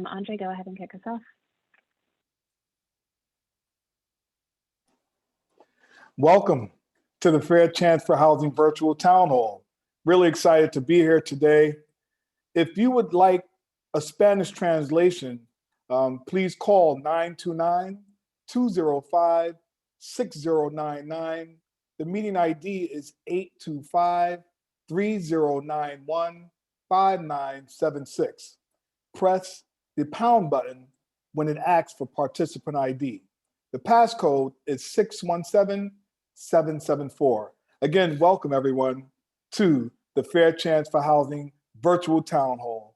Andre, go ahead and kick us off. Welcome to the Fair Chance for Housing Virtual Town Hall. Really excited to be here today. If you would like a Spanish translation, please call 929-205-6099. The meeting ID is 825-3091-5976. Press the pound button when it asks for participant ID. The passcode is 617774. Again, welcome everyone to the Fair Chance for Housing Virtual Town Hall.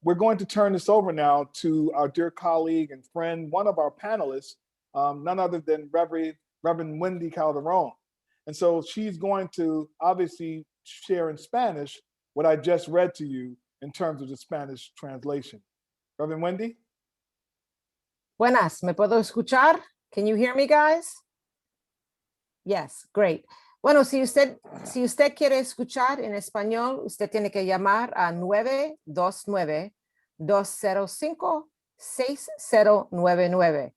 We're going to turn this over now to our dear colleague and friend, one of our panelists, none other than Reverend Wendy Calderon. And so she's going to obviously share in Spanish what I just read to you in terms of the Spanish translation. Reverend Wendy? Buenas, ¿me puedo escuchar? Can you hear me, guys? Yes, great. Bueno, si usted quiere escuchar en español, usted tiene que llamar a 929-205-6099.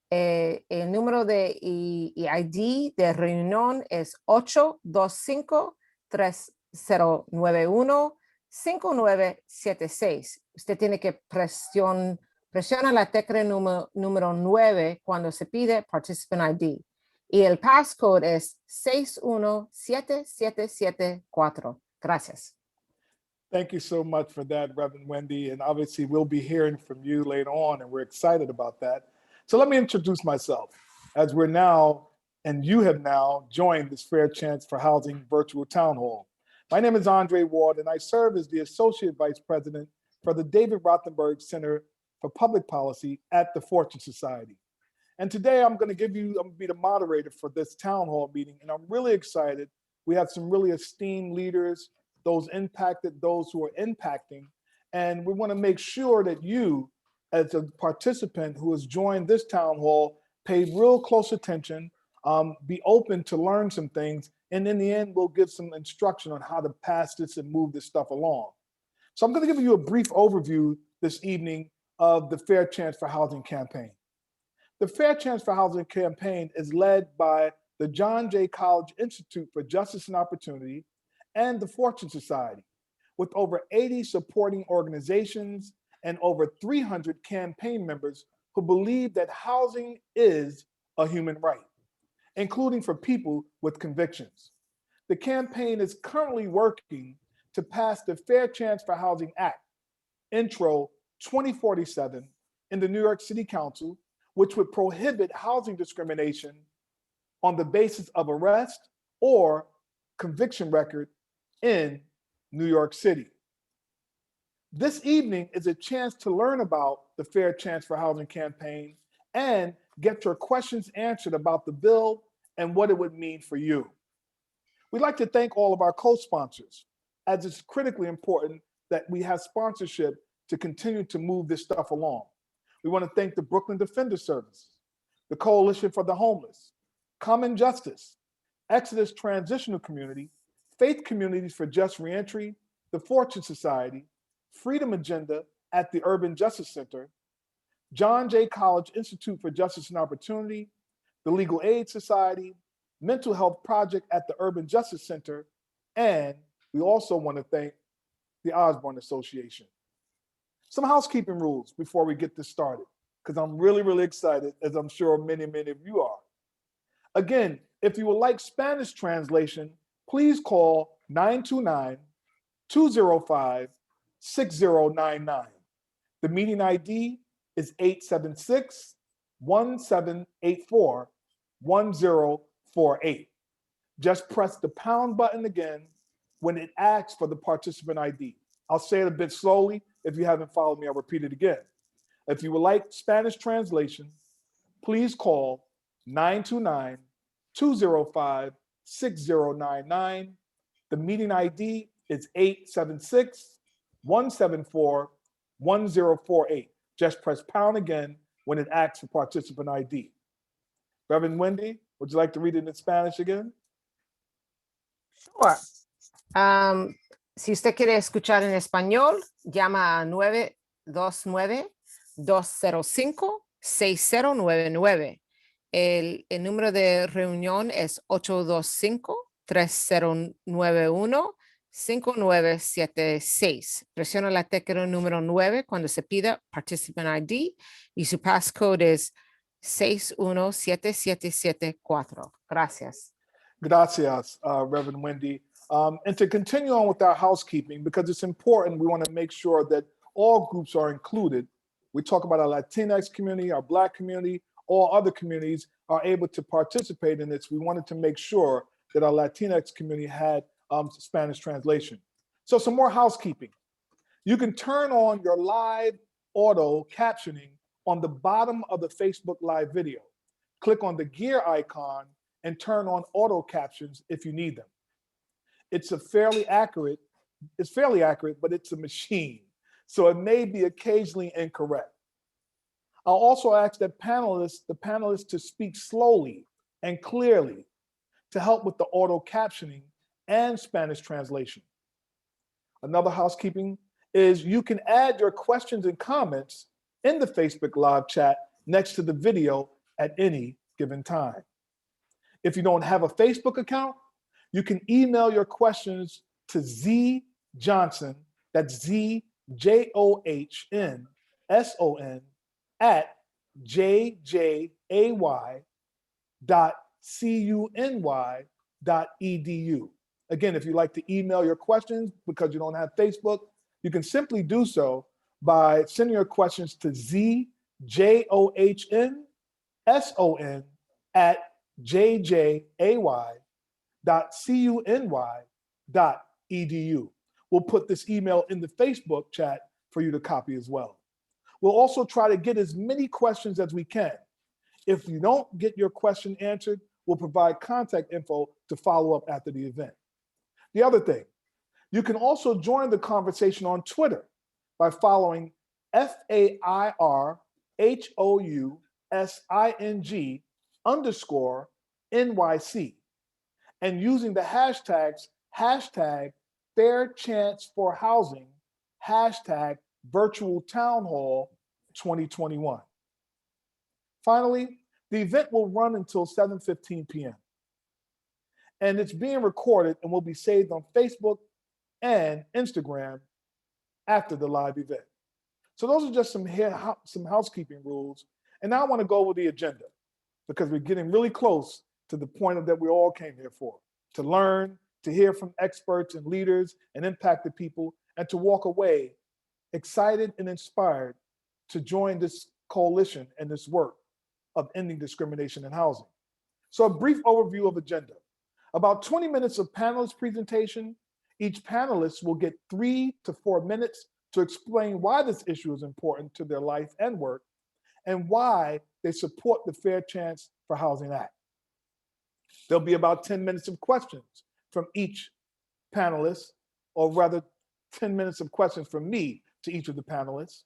El número de ID de reunión es 825-3091-5976. Usted tiene que presiona la tecla número 9 cuando se pide Participant ID. Y el passcode es 6177774. Gracias. Thank you so much for that, Reverend Wendy. And obviously we'll be hearing from you later on, and we're excited about that. So let me introduce myself, as we're now, and you have now joined this Fair Chance for Housing Virtual Town Hall. My name is Andre Ward, and I serve as the Associate Vice President for the David Rothenberg Center for Public Policy at the Fortune Society. And today I'm going to be the moderator for this town hall meeting, and I'm really excited. We have some really esteemed leaders, those impacted, those who are impacting, and we want to make sure that you, as a participant who has joined this town hall, pay real close attention, be open to learn some things, and in the end, we'll give some instruction on how to pass this and move this stuff along. So I'm going to give you a brief overview this evening of the Fair Chance for Housing campaign. The Fair Chance for Housing campaign is led by the John Jay College Institute for Justice and Opportunity and the Fortune Society, with over 80 supporting organizations and over 300 campaign members who believe that housing is a human right, including for people with convictions. The campaign is currently working to pass the Fair Chance for Housing Act, Intro 2047, in the New York City Council, which would prohibit housing discrimination on the basis of arrest or conviction record in New York City. This evening is a chance to learn about the Fair Chance for Housing campaign and get your questions answered about the bill and what it would mean for you. We'd like to thank all of our co-sponsors, as it's critically important that we have sponsorship to continue to move this stuff along. We want to thank the Brooklyn Defender Service, the Coalition for the Homeless, Common Justice, Exodus Transitional Community, Faith Communities for Just Reentry, the Fortune Society, Freedom Agenda at the Urban Justice Center, John Jay College Institute for Justice and Opportunity, the Legal Aid Society, Mental Health Project at the Urban Justice Center, and we also want to thank the Osborne Association. Some housekeeping rules before we get this started, because I'm really excited, as I'm sure many of you are. Again, if you would like Spanish translation, please call 929-205-6099. The meeting ID is 876-1784-1048. Just press the pound button again when it asks for the participant ID. I'll say it a bit slowly. If you haven't followed me, I'll repeat it again. If you would like Spanish translation, please call 929-205-6099. The meeting ID is 876-174-1048. Just press pound again when it asks for participant ID. Reverend Wendy, would you like to read it in Spanish again? Sure. Si usted quiere escuchar en español, llama a 829-205-6099. El número de reunión es 825-3091-5976. Presiona la tecla número 9 cuando se pida Participant ID y su passcode es 617774. Gracias. Gracias, Reverend Wendy. And to continue on with our housekeeping, because it's important, we want to make sure that all groups are included. We talk about our Latinx community, our Black community, all other communities are able to participate in this. We wanted to make sure that our Latinx community had Spanish translation. So some more housekeeping. You can turn on your live auto captioning on the bottom of the Facebook Live video. Click on the gear icon and turn on auto captions if you need them. It's fairly accurate, but it's a machine. So it may be occasionally incorrect. I'll also ask that the panelists to speak slowly and clearly to help with the auto captioning and Spanish translation. Another housekeeping is you can add your questions and comments in the Facebook Live chat next to the video at any given time. If you don't have a Facebook account, you can email your questions to Z Johnson, that's ZJOHNSON, at jjay.cuny.edu. Again, if you'd like to email your questions because you don't have Facebook, you can simply do so by sending your questions to ZJOHNSON at jjay.cuny.edu. We'll put this email in the Facebook chat for you to copy as well. We'll also try to get as many questions as we can. If you don't get your question answered, we'll provide contact info to follow up after the event. The other thing, you can also join the conversation on Twitter by following FAIRHOUSING_NYC and using the hashtags #FairChanceForHousing, #VirtualTownHall2021. Finally, the event will run until 7:15 p.m. and it's being recorded and will be saved on Facebook and Instagram after the live event. So those are just some housekeeping rules. And now I want to go over the agenda because we're getting really close to the point that we all came here for, to learn, to hear from experts and leaders and impacted people, and to walk away excited and inspired to join this coalition and this work of ending discrimination in housing. So a brief overview of agenda. About 20 minutes of panelist presentation. Each panelist will get 3 to 4 minutes to explain why this issue is important to their life and work and why they support the Fair Chance for Housing Act. There'll be about 10 minutes of questions from each panelist, or rather 10 minutes of questions from me to each of the panelists.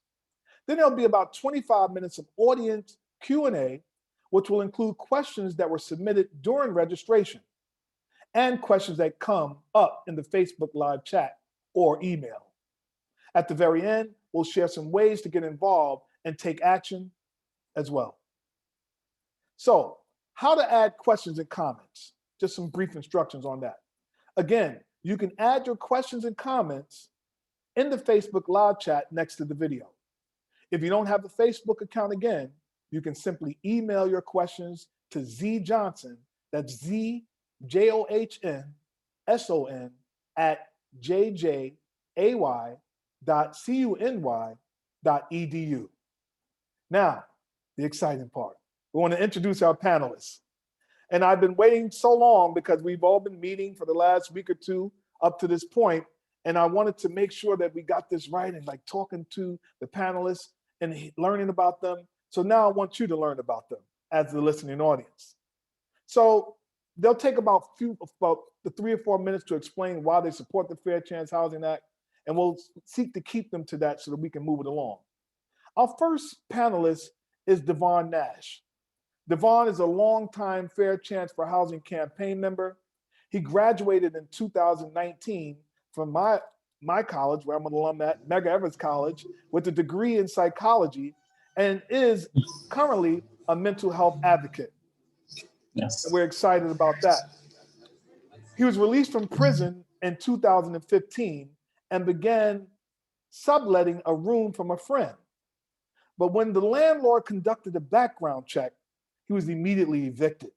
Then there'll be about 25 minutes of audience Q&A, which will include questions that were submitted during registration and questions that come up in the Facebook Live chat or email. At the very end, we'll share some ways to get involved and take action as well. So, how to add questions and comments? Just some brief instructions on that. Again, you can add your questions and comments in the Facebook Live chat next to the video. If you don't have a Facebook account, again, you can simply email your questions to Z Johnson, that's ZJOHNSON at jjay.cuny.edu. Now, the exciting part. We want to introduce our panelists. And I've been waiting so long because we've all been meeting for the last week or two up to this point, and I wanted to make sure that we got this right and like talking to the panelists and learning about them. So now I want you to learn about them as the listening audience. So they'll take about the 3 or 4 minutes to explain why they support the Fair Chance Housing Act, and we'll seek to keep them to that so that we can move it along. Our first panelist is Devon Nash. Devon is a longtime Fair Chance for Housing campaign member. He graduated in 2019 from my my college, where I'm an alum at, Medgar Evers College, with a degree in psychology, and is currently a mental health advocate. Yes. And we're excited about that. He was released from prison in 2015 and began subletting a room from a friend. But when the landlord conducted a background check, he was immediately evicted.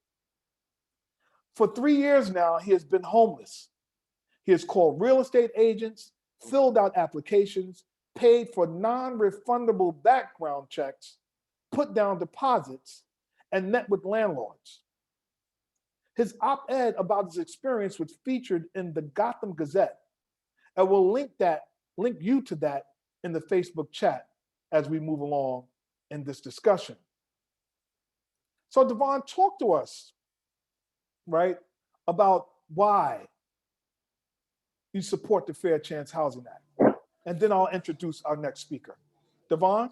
For 3 years now, he has been homeless. He has called real estate agents, filled out applications, paid for non-refundable background checks, put down deposits, and met with landlords. His op-ed about his experience was featured in the Gotham Gazette, and we'll link you to that in the Facebook chat as we move along in this discussion. So Devon, talk to us, right, about why you support the Fair Chance Housing Act. And then I'll introduce our next speaker. Devon?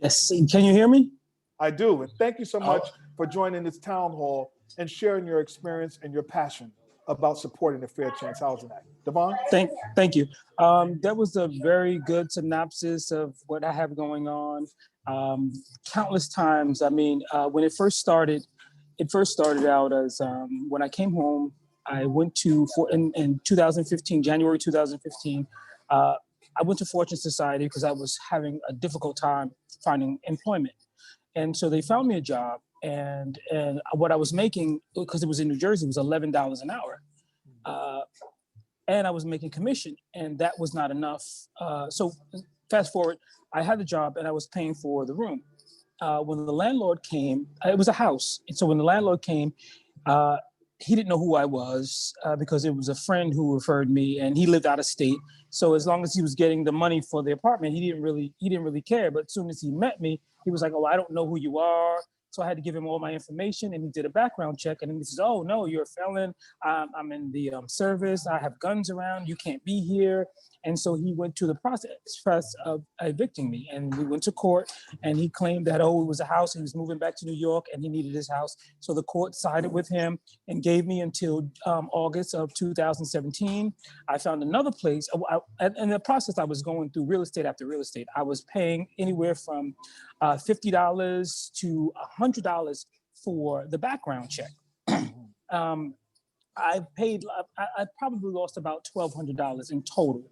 Yes, can you hear me? I do, and thank you so much for joining this town hall and sharing your experience and your passion about supporting the Fair Chance Housing Act. Devon? Thank you. That was a very good synopsis of what I have going on. Countless times, I mean, when it first started out as when I came home, I went to, in 2015, January 2015, I went to Fortune Society because I was having a difficult time finding employment. And so they found me a job, and what I was making, because it was in New Jersey, was $11 an hour. And I was making commission, and that was not enough. So fast forward, I had the job and I was paying for the room. When the landlord came, it was a house. And so when the landlord came, he didn't know who I was because it was a friend who referred me, and he lived out of state. So as long as he was getting the money for the apartment, he didn't really care. But as soon as he met me, he was like, "Oh, I don't know who you are." So I had to give him all my information, and he did a background check. And then he says, "Oh no, you're a felon. I'm in the service. I have guns around. You can't be here." And so he went to the process of evicting me, and we went to court, and he claimed that, oh, it was a house. He was moving back to New York and he needed his house. So the court sided with him and gave me until August of 2017. I found another place. In the process, I was going through real estate after real estate. I was paying anywhere from $50 to $100 for the background check. I probably lost about $1,200 in total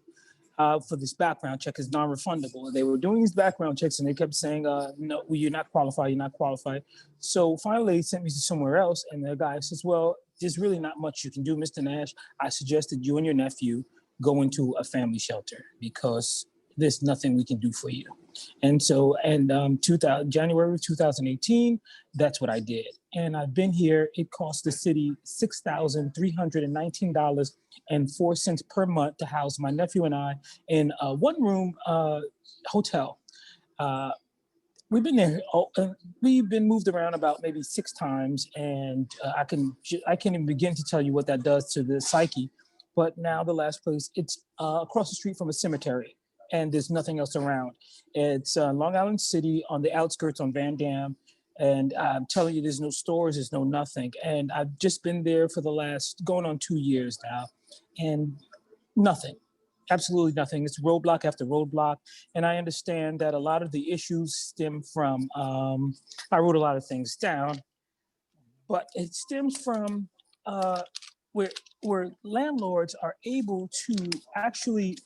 for this background check is non-refundable. They were doing these background checks and they kept saying, no, well, you're not qualified, you're not qualified. So finally they sent me to somewhere else, and the guy says, well, there's really not much you can do, Mr. Nash. I suggested you and your nephew go into a family shelter because there's nothing we can do for you. And so, January of 2018, that's what I did. And I've been here. It cost the city $6,319.04 per month to house my nephew and I in a one-room hotel. We've been there. We've been moved around about maybe 6 times, and I can't even begin to tell you what that does to the psyche. But now the last place, it's across the street from a cemetery, and there's nothing else around. It's Long Island City on the outskirts on Van Dam. And I'm telling you, there's no stores, there's no nothing. And I've just been there for the last, going on 2 years now, and nothing, absolutely nothing. It's roadblock after roadblock. And I understand that a lot of the issues stem from, I wrote a lot of things down, but it stems from where landlords are able to actually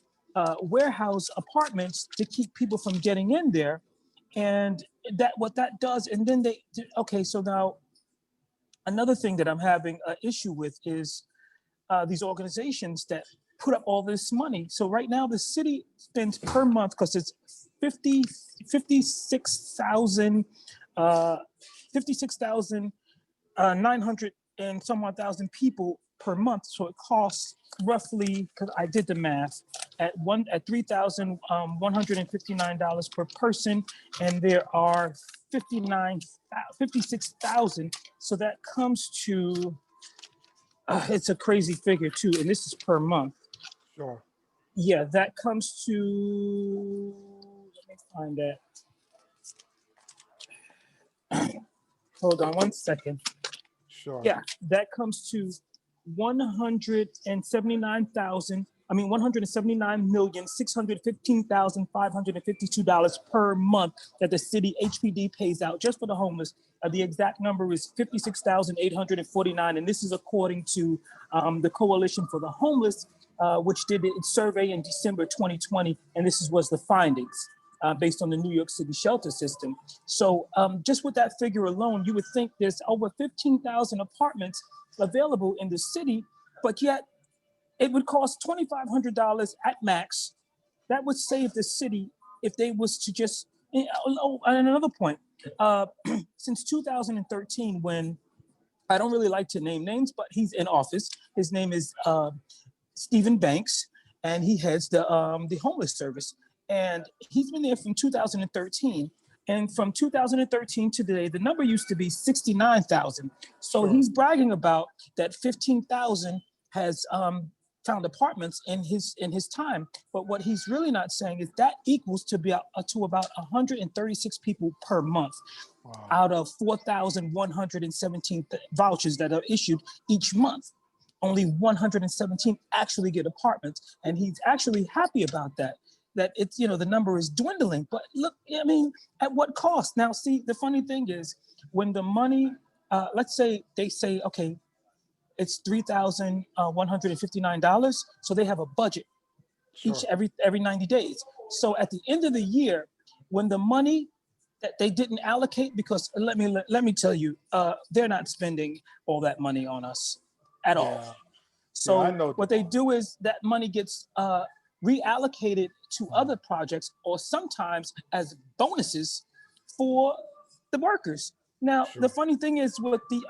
warehouse apartments to keep people from getting in there. And what that does, and then okay, so now another thing that I'm having an issue with is these organizations that put up all this money. So right now the city spends per month, because it's 56,900 and some odd thousand people per month. So it costs roughly, because I did the math, at $3,159 per person, and there are 56,000. So that comes to, it's a crazy figure too, and this is per month. Sure. Yeah, that comes to, let me find that. Hold on one second. Sure. Yeah, that comes to $179,000 $179,615,552 per month that the city HPD pays out just for the homeless. The exact number is 56,849, and this is according to the Coalition for the Homeless, which did its survey in December 2020, and this was the findings based on the New York City shelter system. So just with that figure alone, you would think there's over 15,000 apartments available in the city, but yet it would cost $2,500 at max. That would save the city if they was to just, oh, and another point, since 2013, when, I don't really like to name names, but he's in office. His name is Stephen Banks, and he heads the homeless service. And he's been there from 2013. And from 2013 to today, the number used to be 69,000. So Sure. he's bragging about that 15,000 has found apartments in his time. But what he's really not saying is that equals to about 136 people per month. Wow. Out of 4,117 vouchers that are issued each month. Only 117 actually get apartments, and he's actually happy about that. That it's, the number is dwindling, but look, I mean, at what cost? Now, see, the funny thing is when the money, let's say they say, okay, it's $3,159. So they have a budget every 90 days. So at the end of the year, when the money that they didn't allocate, because let me tell you, they're not spending all that money on us at all. So what they do is that money gets reallocated to other projects, or sometimes as bonuses for the workers. Now, the funny thing is with the,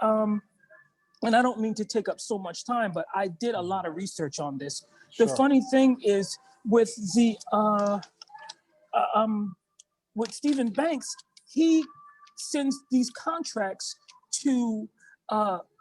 and I don't mean to take up so much time, but I did a lot of research on this. The funny thing is with the, with Stephen Banks, he sends these contracts to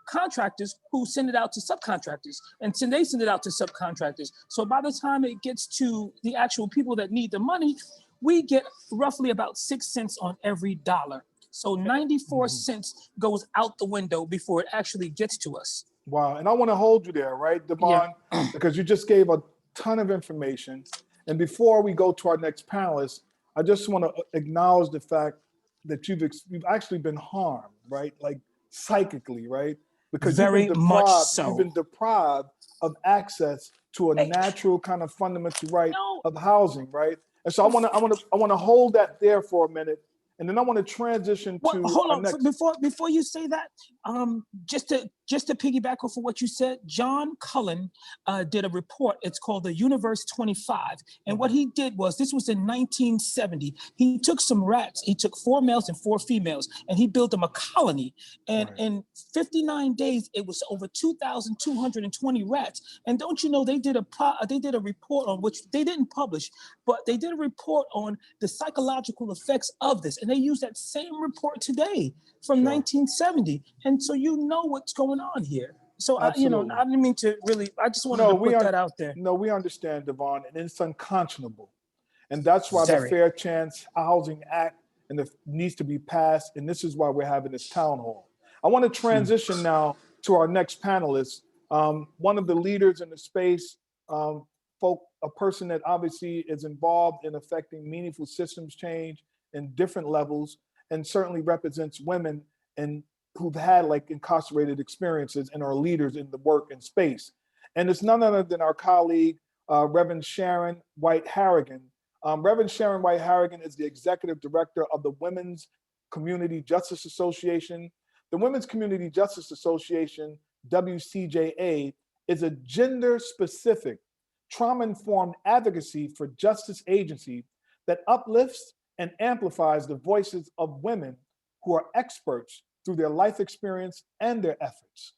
contractors who send it out to subcontractors, and they send it out to subcontractors. So by the time it gets to the actual people that need the money, we get roughly about 6 cents on every dollar. So 94 cents goes out the window before it actually gets to us. Wow, and I want to hold you there, right, Devon? Yeah. Because you just gave a ton of information. And before we go to our next panelist, I just want to acknowledge the fact that you've actually been harmed, right? Like psychically, right? Because you've been deprived of access to a natural kind of fundamental right of housing, right? And so I want to hold that there for a minute. And then I want to transition to hold on. Next. Before you say that, just to piggyback off of what you said, John Cullen did a report. It's called the Universe 25. And what he did was, this was in 1970. He took some rats. He took 4 males and 4 females, and he built them a colony. And in 59 days, it was over 2,220 rats. And don't you know, they did a report on which they didn't publish, but they did a report on the psychological effects of this. And they use that same report today from 1970. And so you know what's going on here. So I didn't mean to really, I just wanted to put that out there. No, we understand, Devon, and it's unconscionable. And that's why the Fair Chance Housing Act needs to be passed. And this is why we're having this town hall. I want to transition now to our next panelist. One of the leaders in the space, a person that obviously is involved in affecting meaningful systems change in different levels, and certainly represents women and who've had like incarcerated experiences and are leaders in the work and space. And it's none other than our colleague, Reverend Sharon White-Harrigan. Reverend Sharon White-Harrigan is the executive director of the Women's Community Justice Association. The Women's Community Justice Association, WCJA, is a gender-specific, trauma-informed advocacy for justice agency that uplifts and amplifies the voices of women who are experts through their life experience and their efforts.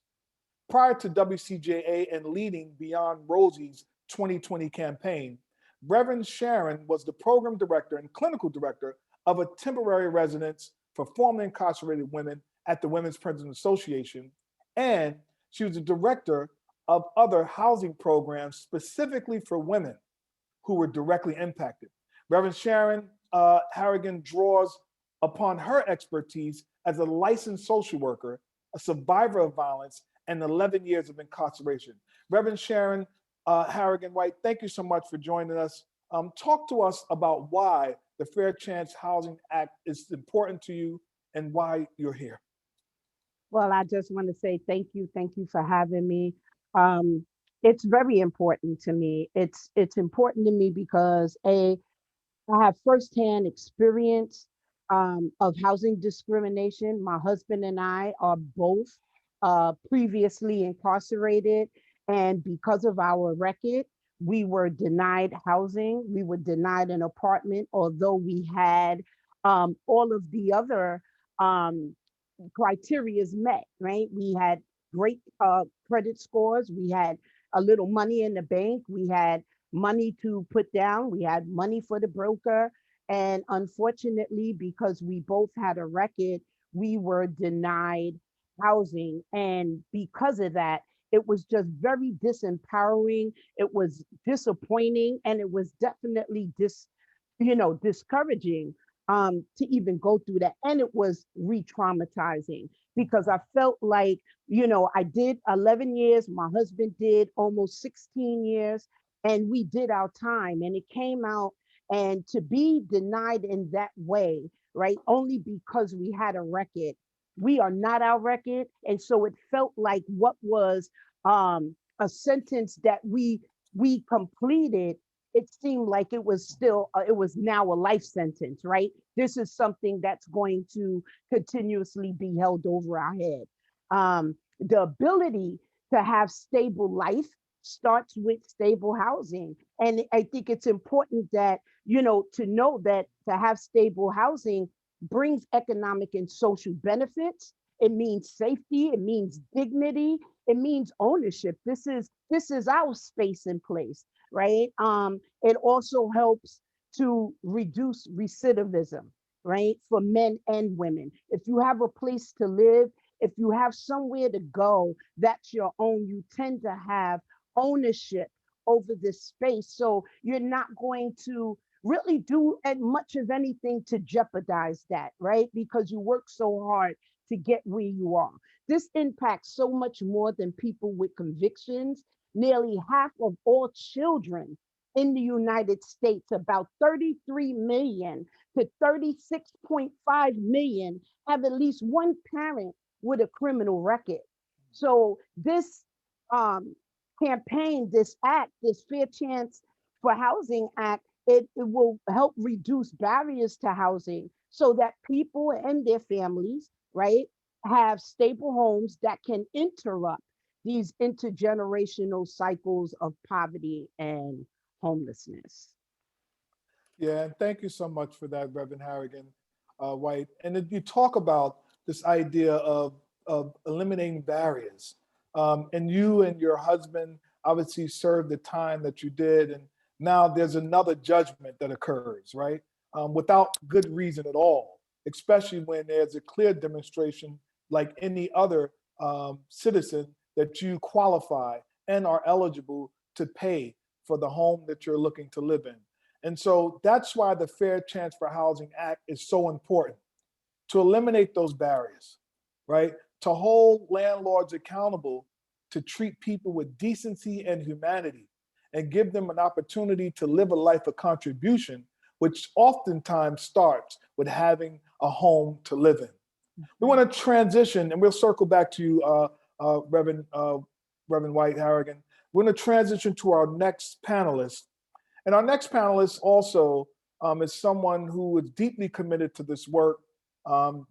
Prior to WCJA and leading Beyond Rosie's 2020 campaign, Reverend Sharon was the program director and clinical director of a temporary residence for formerly incarcerated women at the Women's Prison Association, and she was the director of other housing programs specifically for women who were directly impacted. Reverend Sharon Harrigan draws upon her expertise as a licensed social worker, a survivor of violence, and 11 years of incarceration. Reverend Sharon Harrigan White, thank you so much for joining us. Talk to us about why the Fair Chance Housing Act is important to you and why you're here. Well, I just want to say thank you. Thank you for having me. It's very important to me. It's important to me because I have firsthand experience of housing discrimination. My husband and I are both previously incarcerated, and because of our record, we were denied housing. We were denied an apartment, although we had all of the other criteria is met, right? We had great credit scores. We had a little money in the bank. We had money to put down. We had money for the broker. And unfortunately, because we both had a record, we were denied housing. And because of that, it was just very disempowering. It was disappointing. And it was definitely discouraging to even go through that. And it was re-traumatizing because I felt like, I did 11 years, my husband did almost 16 years, and we did our time and it came out. And to be denied in that way, right, only because we had a record, we are not our record. And so it felt like what was a sentence that we completed, it seemed like it was still, it was now a life sentence, right? This is something that's going to continuously be held over our head. The ability to have stable life starts with stable housing. And I think it's important that, to know that to have stable housing brings economic and social benefits. It means safety, it means dignity, it means ownership. This is our space and place, right? It also helps to reduce recidivism, right? For men and women. If you have a place to live, if you have somewhere to go, that's your own, you tend to have ownership over this space. So you're not going to really do as much of anything to jeopardize that, right? Because you work so hard to get where you are. This impacts so much more than people with convictions. Nearly half of all children in the United States, about 33 million to 36.5 million, have at least one parent with a criminal record. So this campaign, this act, this Fair Chance for Housing Act, it will help reduce barriers to housing so that people and their families, right, have stable homes that can interrupt these intergenerational cycles of poverty and homelessness. Yeah, and thank you so much for that, Reverend Harrigan White. And then you talk about this idea of eliminating barriers. And you and your husband obviously served the time that you did, and now there's another judgment that occurs, right? Without good reason at all, especially when there's a clear demonstration like any other citizen that you qualify and are eligible to pay for the home that you're looking to live in. And so that's why the Fair Chance for Housing Act is so important, to eliminate those barriers, right? To hold landlords accountable, to treat people with decency and humanity, and give them an opportunity to live a life of contribution, which oftentimes starts with having a home to live in. We want to transition, and we'll circle back to you, Reverend White-Harrigan. We're going to transition to our next panelist. And our next panelist also is someone who is deeply committed to this work,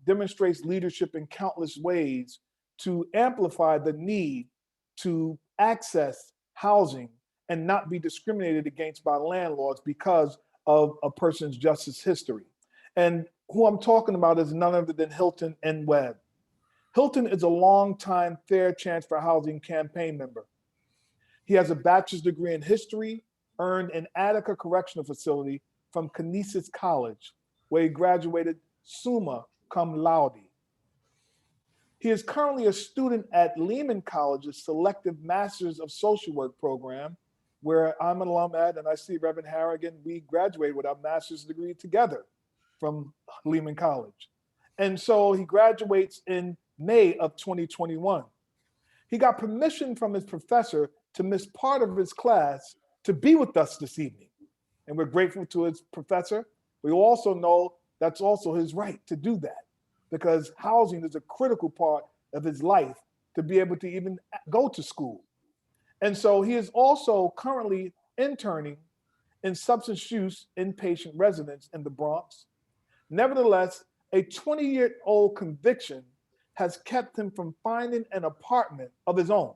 demonstrates leadership in countless ways to amplify the need to access housing and not be discriminated against by landlords because of a person's justice history. And who I'm talking about is none other than Hilton and Webb. Hilton is a longtime Fair Chance for Housing campaign member. He has a bachelor's degree in history, earned in Attica Correctional Facility from Canisius College, where he graduated summa cum laude. He is currently a student at Lehman College's Selective Masters of Social Work program, where I'm an alum at, and I see Reverend Harrigan, we graduated with our master's degree together from Lehman College. And so he graduates in May of 2021. He got permission from his professor to miss part of his class to be with us this evening. And we're grateful to his professor. We also know that's also his right to do that, because housing is a critical part of his life to be able to even go to school. And so he is also currently interning in substance use inpatient residence in the Bronx. Nevertheless, a 20-year-old conviction has kept him from finding an apartment of his own.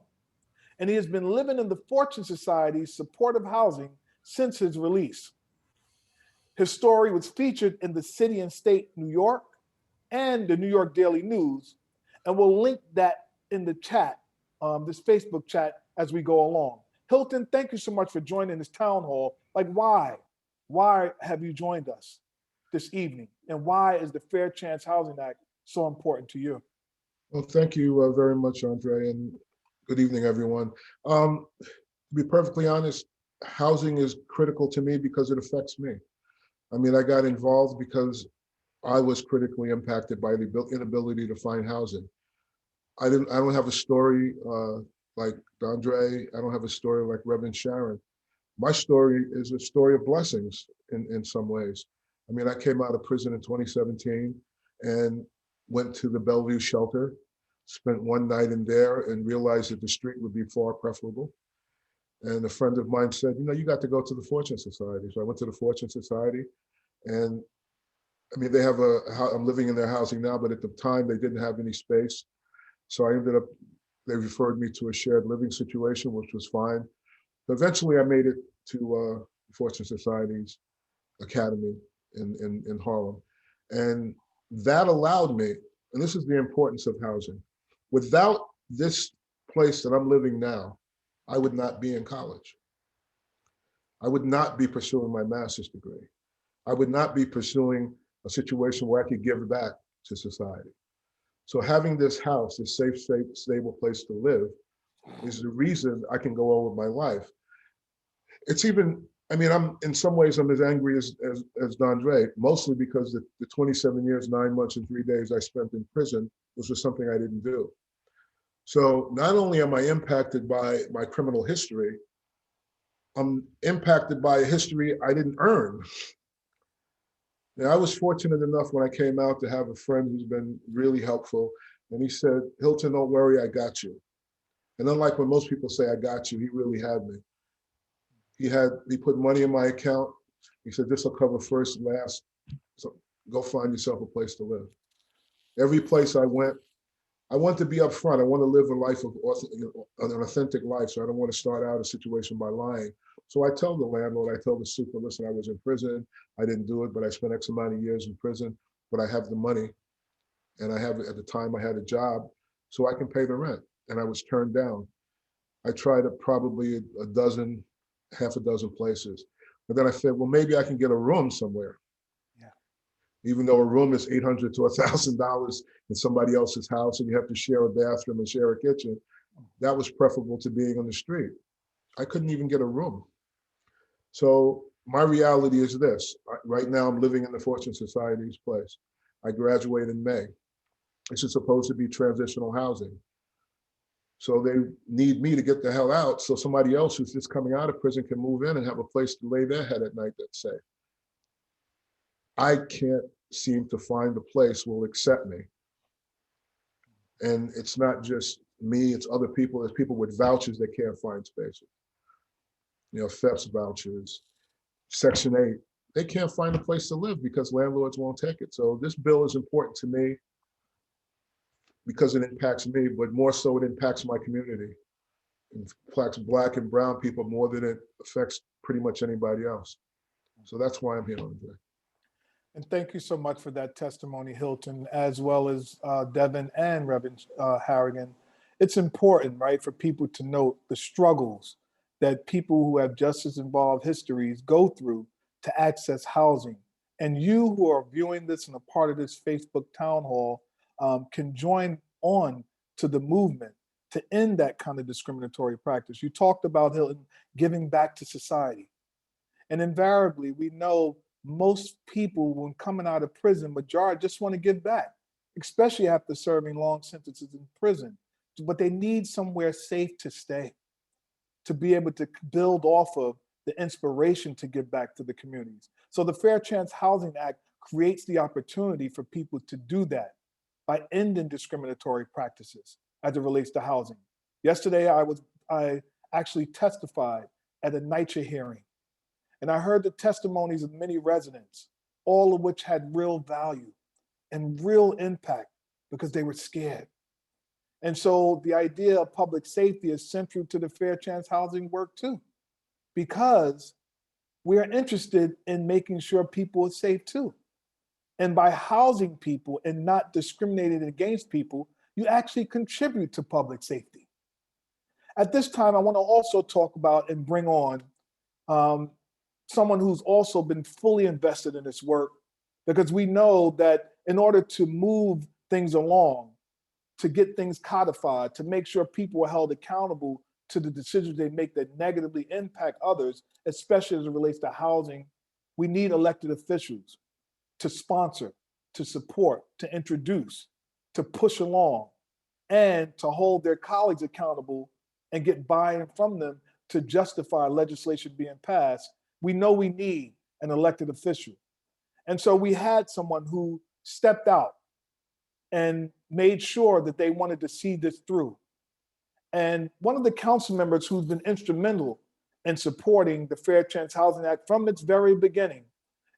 And he has been living in the Fortune Society's supportive housing since his release. His story was featured in the City and State New York and the New York Daily News, and we'll link that in the chat, this Facebook chat, as we go along. Hilton, thank you so much for joining this town hall. Like, why? Why have you joined us this evening? And why is the Fair Chance Housing Act so important to you? Well, thank you very much, Andre, and good evening, everyone. To be perfectly honest, housing is critical to me because it affects me. I mean, I got involved because I was critically impacted by the inability to find housing. I don't have a story like Andre. I don't have a story like Reverend Sharon. My story is a story of blessings in some ways. I mean, I came out of prison in 2017 and went to the Bellevue shelter, spent one night in there and realized that the street would be far preferable. And a friend of mine said, you know, you got to go to the Fortune Society. So I went to the Fortune Society, and I mean, they have I'm living in their housing now, but at the time they didn't have any space. So I ended up, they referred me to a shared living situation, which was fine. But eventually I made it to Fortune Society's Academy in Harlem. And that allowed me, and this is the importance of housing. Without this place that I'm living now, I would not be in college. I would not be pursuing my master's degree. I would not be pursuing a situation where I could give back to society. So having this house, this safe, stable place to live, is the reason I can go on with my life. It's even, I mean, in some ways I'm as angry as D'Andre, mostly because the 27 years, 9 months and 3 days I spent in prison was just something I didn't do. So not only am I impacted by my criminal history, I'm impacted by a history I didn't earn. Now, I was fortunate enough when I came out to have a friend who's been really helpful. And he said, Hilton, don't worry, I got you. And unlike when most people say, I got you, he really had me. He put money in my account. He said, this will cover first and last. So go find yourself a place to live. Every place I went, I want to be upfront. I want to live a life of an authentic life. So I don't want to start out a situation by lying. So I tell the landlord, I tell the super, listen, I was in prison. I didn't do it, but I spent X amount of years in prison, but I have the money. And at the time I had a job, so I can pay the rent. And I was turned down. I tried probably half a dozen places. But then I said, well, maybe I can get a room somewhere. Yeah. Even though a room is $800 to $1,000 in somebody else's house and you have to share a bathroom and share a kitchen, that was preferable to being on the street. I couldn't even get a room. So my reality is this. Right now I'm living in the Fortune Society's place. I graduate in May. This is supposed to be transitional housing. So they need me to get the hell out so somebody else who's just coming out of prison can move in and have a place to lay their head at night that's safe. I can't seem to find a place will accept me. And it's not just me, it's other people. There's people with vouchers that can't find spaces. You know, FEPS vouchers, Section 8. They can't find a place to live because landlords won't take it. So this bill is important to me because it impacts me, but more so it impacts my community. It impacts Black and brown people more than it affects pretty much anybody else. So that's why I'm here today. And thank you so much for that testimony, Hilton, as well as Devon and Reverend Harrigan. It's important, right, for people to note the struggles that people who have justice-involved histories go through to access housing. And you who are viewing this and a part of this Facebook town hall can join on to the movement to end that kind of discriminatory practice. You talked about, Hilton, giving back to society. And invariably, we know most people, when coming out of prison, majority just want to give back, especially after serving long sentences in prison. But they need somewhere safe to stay. to be able to build off of the inspiration to give back to the communities. So the Fair Chance Housing Act creates the opportunity for people to do that by ending discriminatory practices as it relates to housing. Yesterday, I actually testified at a NYCHA hearing, and I heard the testimonies of many residents, all of which had real value and real impact because they were scared. And so the idea of public safety is central to the Fair Chance Housing work too, because we are interested in making sure people are safe too. And by housing people and not discriminating against people, you actually contribute to public safety. At this time, I want to also talk about and bring on someone who's also been fully invested in this work, because we know that in order to move things along, to get things codified, to make sure people are held accountable to the decisions they make that negatively impact others, especially as it relates to housing, we need elected officials to sponsor, to support, to introduce, to push along, and to hold their colleagues accountable and get buy-in from them to justify legislation being passed. We know we need an elected official. And so we had someone who stepped out and made sure that they wanted to see this through. And one of the council members who's been instrumental in supporting the Fair Chance Housing Act from its very beginning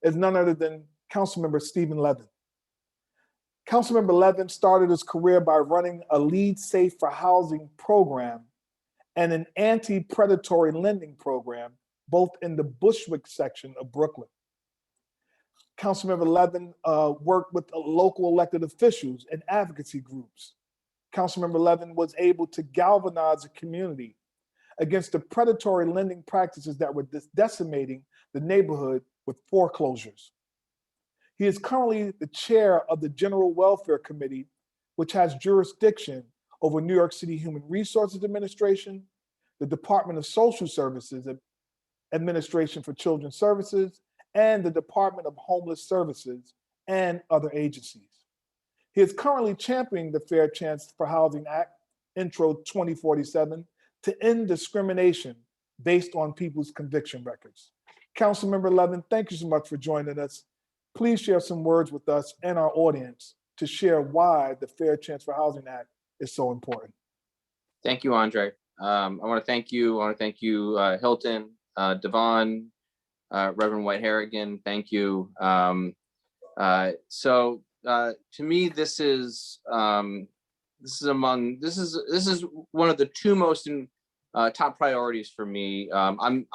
is none other than Councilmember Stephen Levin. Councilmember Levin started his career by running a Lead Safe for Housing program and an anti-predatory lending program, both in the Bushwick section of Brooklyn. Councilmember Levin worked with local elected officials and advocacy groups. Councilmember Levin was able to galvanize the community against the predatory lending practices that were decimating the neighborhood with foreclosures. He is currently the chair of the General Welfare Committee, which has jurisdiction over New York City Human Resources Administration, the Department of Social Services Administration for Children's Services, and the Department of Homeless Services and other agencies. He is currently championing the Fair Chance for Housing Act, Intro 2047, to end discrimination based on people's conviction records. Councilmember Levin, thank you so much for joining us. Please share some words with us and our audience to share why the Fair Chance for Housing Act is so important. Thank you, Andre. I want to thank you. I want to thank you, Hilton, Devon, Reverend White-Harrigan. Thank you. To me, this is one of the two most top priorities for me. I'm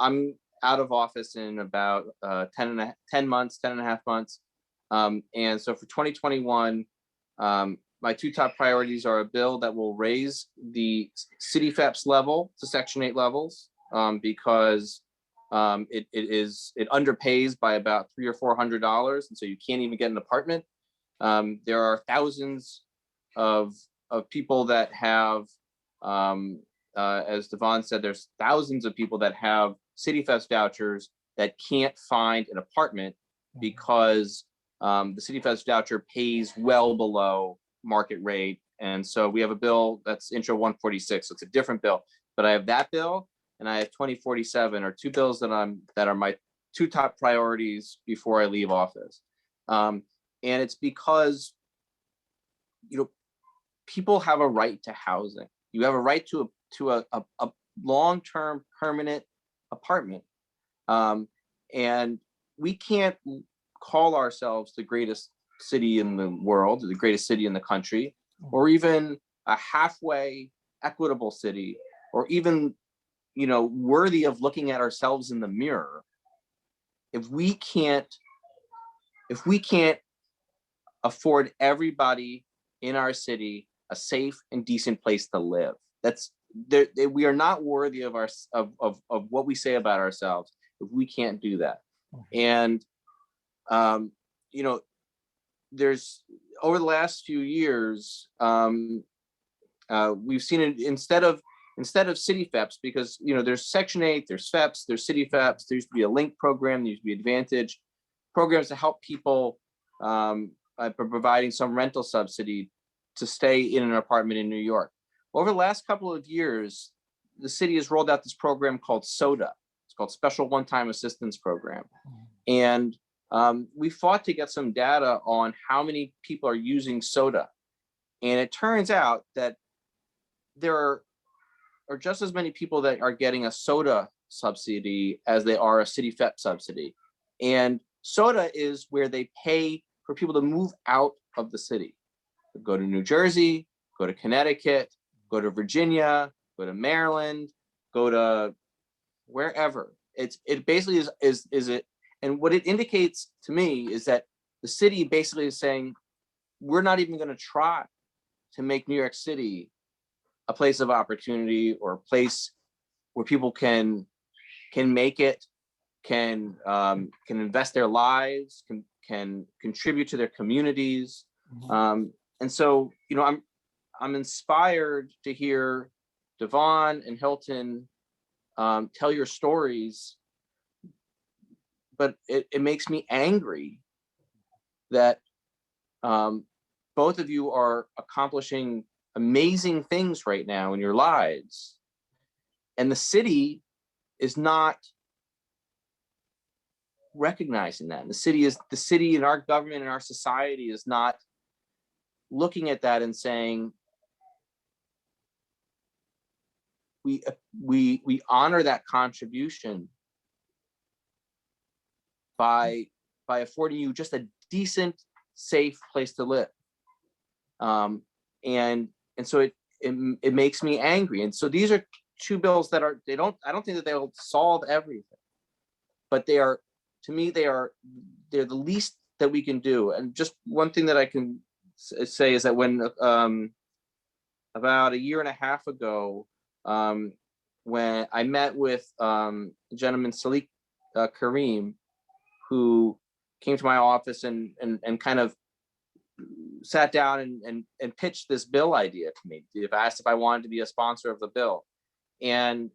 out of office in about 10 and a half months. And so for 2021, my two top priorities are a bill that will raise the city FEPS level to Section 8 levels, because it underpays by about $300 or $400, and so you can't even get an apartment. There are thousands of people that have, as Devon said, there's thousands of people that have city FEPS vouchers that can't find an apartment because the city FEPS voucher pays well below market rate. And so we have a bill that's Intro 146. So it's a different bill, but I have that bill and I have 2047, or two bills that are my two top priorities before I leave office. And it's because, people have a right to housing. You have a right to a long-term permanent apartment. And we can't call ourselves the greatest city in the world, the greatest city in the country, or even a halfway equitable city, or even, worthy of looking at ourselves in the mirror, if we can't afford everybody in our city a safe and decent place to live. We are not worthy of what we say about ourselves if we can't do that. And there's, over the last few years, we've seen it instead of city FEPS, because there's Section 8, there's FEPS, there's city FEPS. There used to be a LINK program, there used to be Advantage programs to help people by providing some rental subsidy to stay in an apartment in New York. Over the last couple of years, the city has rolled out this program called SODA. It's called Special One-Time Assistance Program. And we fought to get some data on how many people are using SODA. And it turns out that there are just as many people that are getting a SODA subsidy as they are a city FEP subsidy. And SODA is where they pay for people to move out of the city. Go to New Jersey, go to Connecticut, go to Virginia, go to Maryland, go to wherever. It basically is it, and what it indicates to me is that the city basically is saying, we're not even going to try to make New York City a place of opportunity or a place where people can make it, can invest their lives, can contribute to their communities. And so, you know, I'm inspired to hear Devon and Hilton tell your stories, but it makes me angry that both of you are accomplishing amazing things right now in your lives, and the city is not recognizing that. And the city and our government and our society is not looking at that and saying, we honor that contribution by affording you just a decent, safe place to live. And so it makes me angry. And so these are two bills that I don't think that they will solve everything, but they are, to me, they're the least that we can do. And just one thing that I can say is that when about a year and a half ago, when I met with the gentleman Salik Kareem, who came to my office and kind of sat down and pitched this bill idea to me. If asked if I wanted to be a sponsor of the bill. And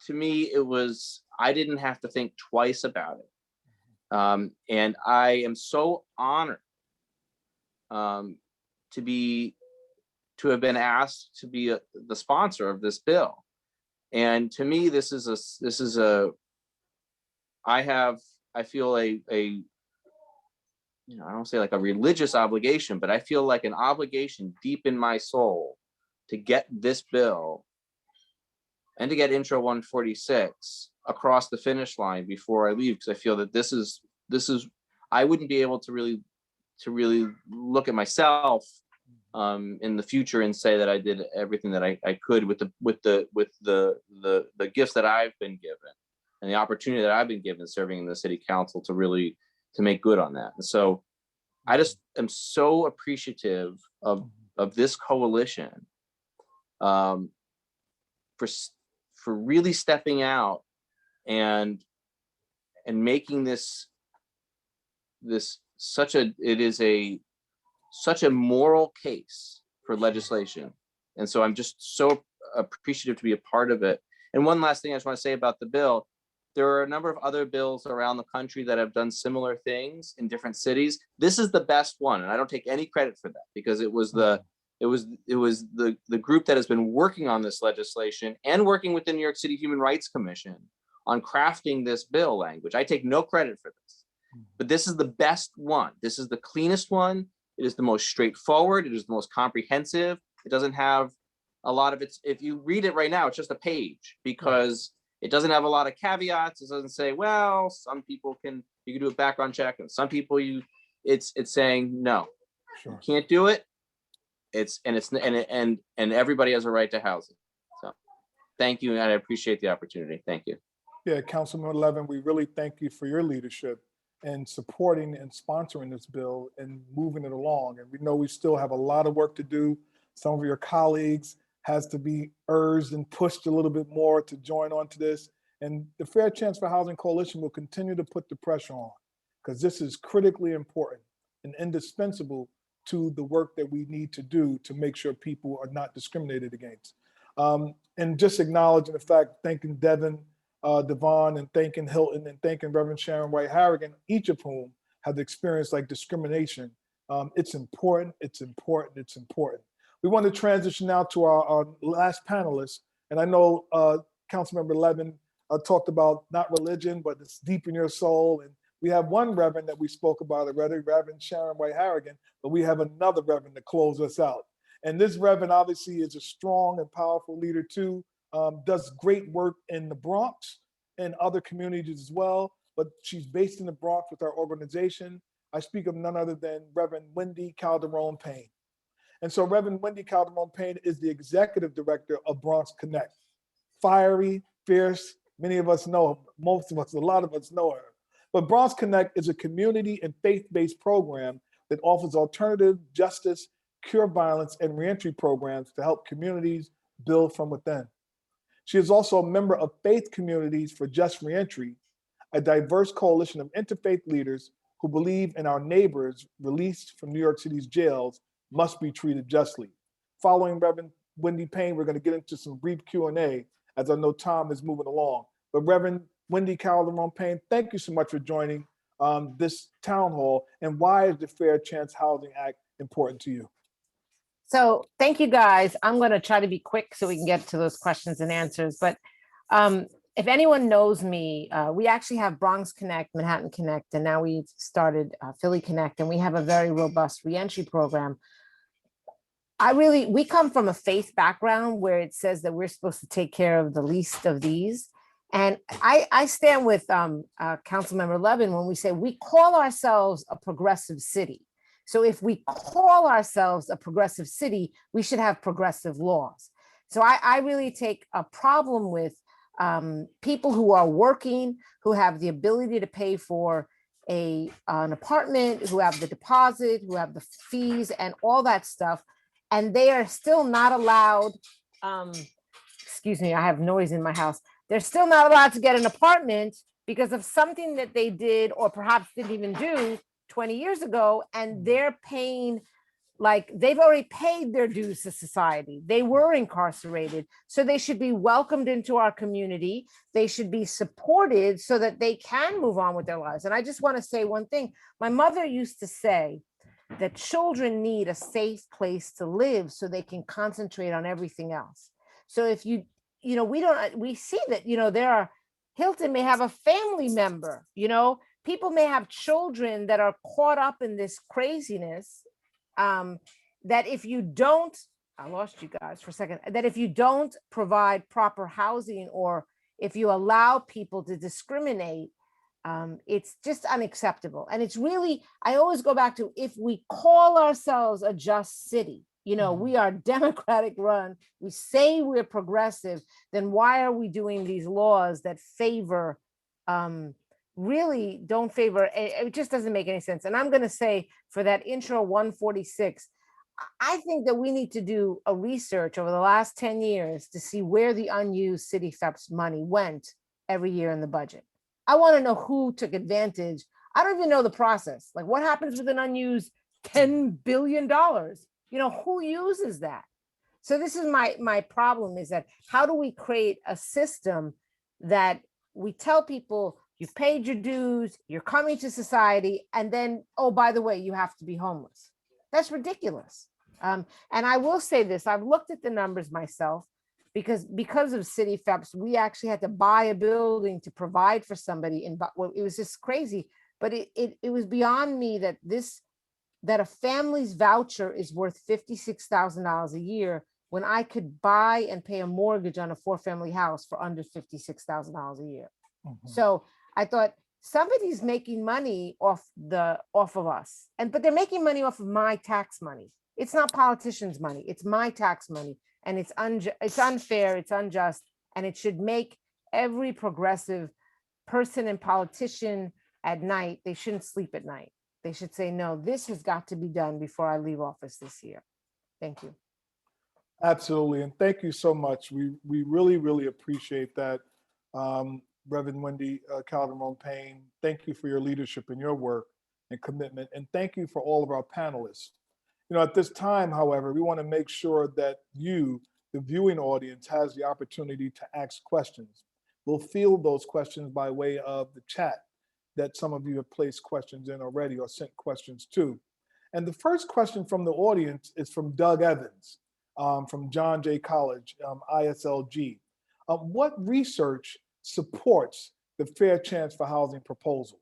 to me, it was, I didn't have to think twice about it. And I am so honored to have been asked to be the sponsor of this bill. And to me, I feel a you know, I don't say like a religious obligation, but I feel like an obligation deep in my soul to get this bill and to get Intro 146 across the finish line before I leave, because I feel that this is I wouldn't be able to really look at myself in the future and say that I did everything that I could with the gifts that I've been given and the opportunity that I've been given serving in the city council to make good on that. And so I just am so appreciative of this coalition for really stepping out and making this such a moral case for legislation. And so I'm just so appreciative to be a part of it. And one last thing I just want to say about the bill, there are a number of other bills around the country that have done similar things in different cities. This is the best one, and I don't take any credit for that, because it was the group that has been working on this legislation and working with the New York City Human Rights Commission on crafting this bill language. I take no credit for this, but this is the best one. This is the cleanest one. It is the most straightforward. It is the most comprehensive. It doesn't have a lot of its, if you read it right now, it's just a page, because it doesn't have a lot of caveats. It doesn't say, well, some people you can do a background check, and some people it's saying, no, you can't do it. And everybody has a right to housing. So thank you. And I appreciate the opportunity. Thank you. Yeah, Councilman Levin, we really thank you for your leadership and supporting and sponsoring this bill and moving it along. And we know we still have a lot of work to do. Some of your colleagues has to be urged and pushed a little bit more to join on to this. And the Fair Chance for Housing Coalition will continue to put the pressure on, because this is critically important and indispensable to the work that we need to do to make sure people are not discriminated against. And just acknowledging the fact, thanking Devon, Devon, and thanking Hilton, and thanking Reverend Sharon White-Harrigan, each of whom have experienced like discrimination. It's important, it's important, it's important. We want to transition now to our last panelist, And I know Councilmember Levin talked about not religion, but it's deep in your soul. And we have one Reverend that we spoke about already, Reverend Sharon White-Harrigan, but we have another Reverend to close us out. And this Reverend obviously is a strong and powerful leader too, does great work in the Bronx and other communities as well, but she's based in the Bronx with our organization. I speak of none other than Reverend Wendy Calderón-Payne. And so Reverend Wendy Calderón-Payne is the executive director of Bronx Connect. Fiery, fierce, many of us know her, most of us, a lot of us know her. But Bronx Connect is a community and faith-based program that offers alternative justice, cure violence, and reentry programs to help communities build from within. She is also a member of Faith Communities for Just Reentry, a diverse coalition of interfaith leaders who believe in our neighbors released from New York City's jails must be treated justly. Following Reverend Wendy Payne, we're going to get into some brief Q&A, as I know Tom is moving along. But Reverend Wendy Calderón-Payne, thank you so much for joining this town hall. And why is the Fair Chance Housing Act important to you? So thank you, guys. I'm going to try to be quick so we can get to those questions and answers. But if anyone knows me, we actually have Bronx Connect, Manhattan Connect, and now we've started Philly Connect, and we have a very robust reentry program. We come from a faith background where it says that we're supposed to take care of the least of these. And I stand with Councilmember Levin when we say we call ourselves a progressive city. So if we call ourselves a progressive city, we should have progressive laws. So I really take a problem with people who are working, who have the ability to pay for an apartment, who have the deposit, who have the fees and all that stuff. And they are still not allowed, excuse me, I have noise in my house. They're still not allowed to get an apartment because of something that they did or perhaps didn't even do 20 years ago. And they're paying, like they've already paid their dues to society. They were incarcerated. So they should be welcomed into our community. They should be supported so that they can move on with their lives. And I just want to say one thing. My mother used to say that children need a safe place to live so they can concentrate on everything else. So if we see that, there are, Hilton may have a family member, people may have children that are caught up in this craziness, that if you don't, I lost you guys for a second, that if you don't provide proper housing or if you allow people to discriminate, it's just unacceptable. And it's really, I always go back to, if we call ourselves a just city, we are Democratic run, we say we're progressive, then why are we doing these laws that favor, really don't favor, it just doesn't make any sense. And I'm going to say for that intro 146, I think that we need to do a research over the last 10 years to see where the unused city FEPS money went every year in the budget. I want to know who took advantage. I don't even know the process. Like what happens with an unused $10 billion? Who uses that? So this is my problem, is that how do we create a system that we tell people you've paid your dues, you're coming to society, and then, oh, by the way, you have to be homeless. That's ridiculous. And I will say this, I've looked at the numbers myself, because of city FEPS, we actually had to buy a building to provide for somebody. And it was just crazy, but it was beyond me that a family's voucher is worth $56,000 a year when I could buy and pay a mortgage on a 4-family house for under $56,000 a year. Mm-hmm. So I thought somebody's making money off of us, but they're making money off of my tax money. It's not politicians' money, it's my tax money. And it's unfair, it's unjust, and it should make every progressive person and politician at night, they shouldn't sleep at night. They should say, no, this has got to be done before I leave office this year. Thank you. Absolutely, and thank you so much. We really, really appreciate that. Reverend Wendy Calderón-Payne, thank you for your leadership and your work and commitment, and thank you for all of our panelists. At this time, however, we want to make sure that you, the viewing audience, has the opportunity to ask questions. We'll field those questions by way of the chat that some of you have placed questions in already or sent questions to. And the first question from the audience is from Doug Evans. from John Jay College, ISLG. What research supports the Fair Chance for Housing proposal?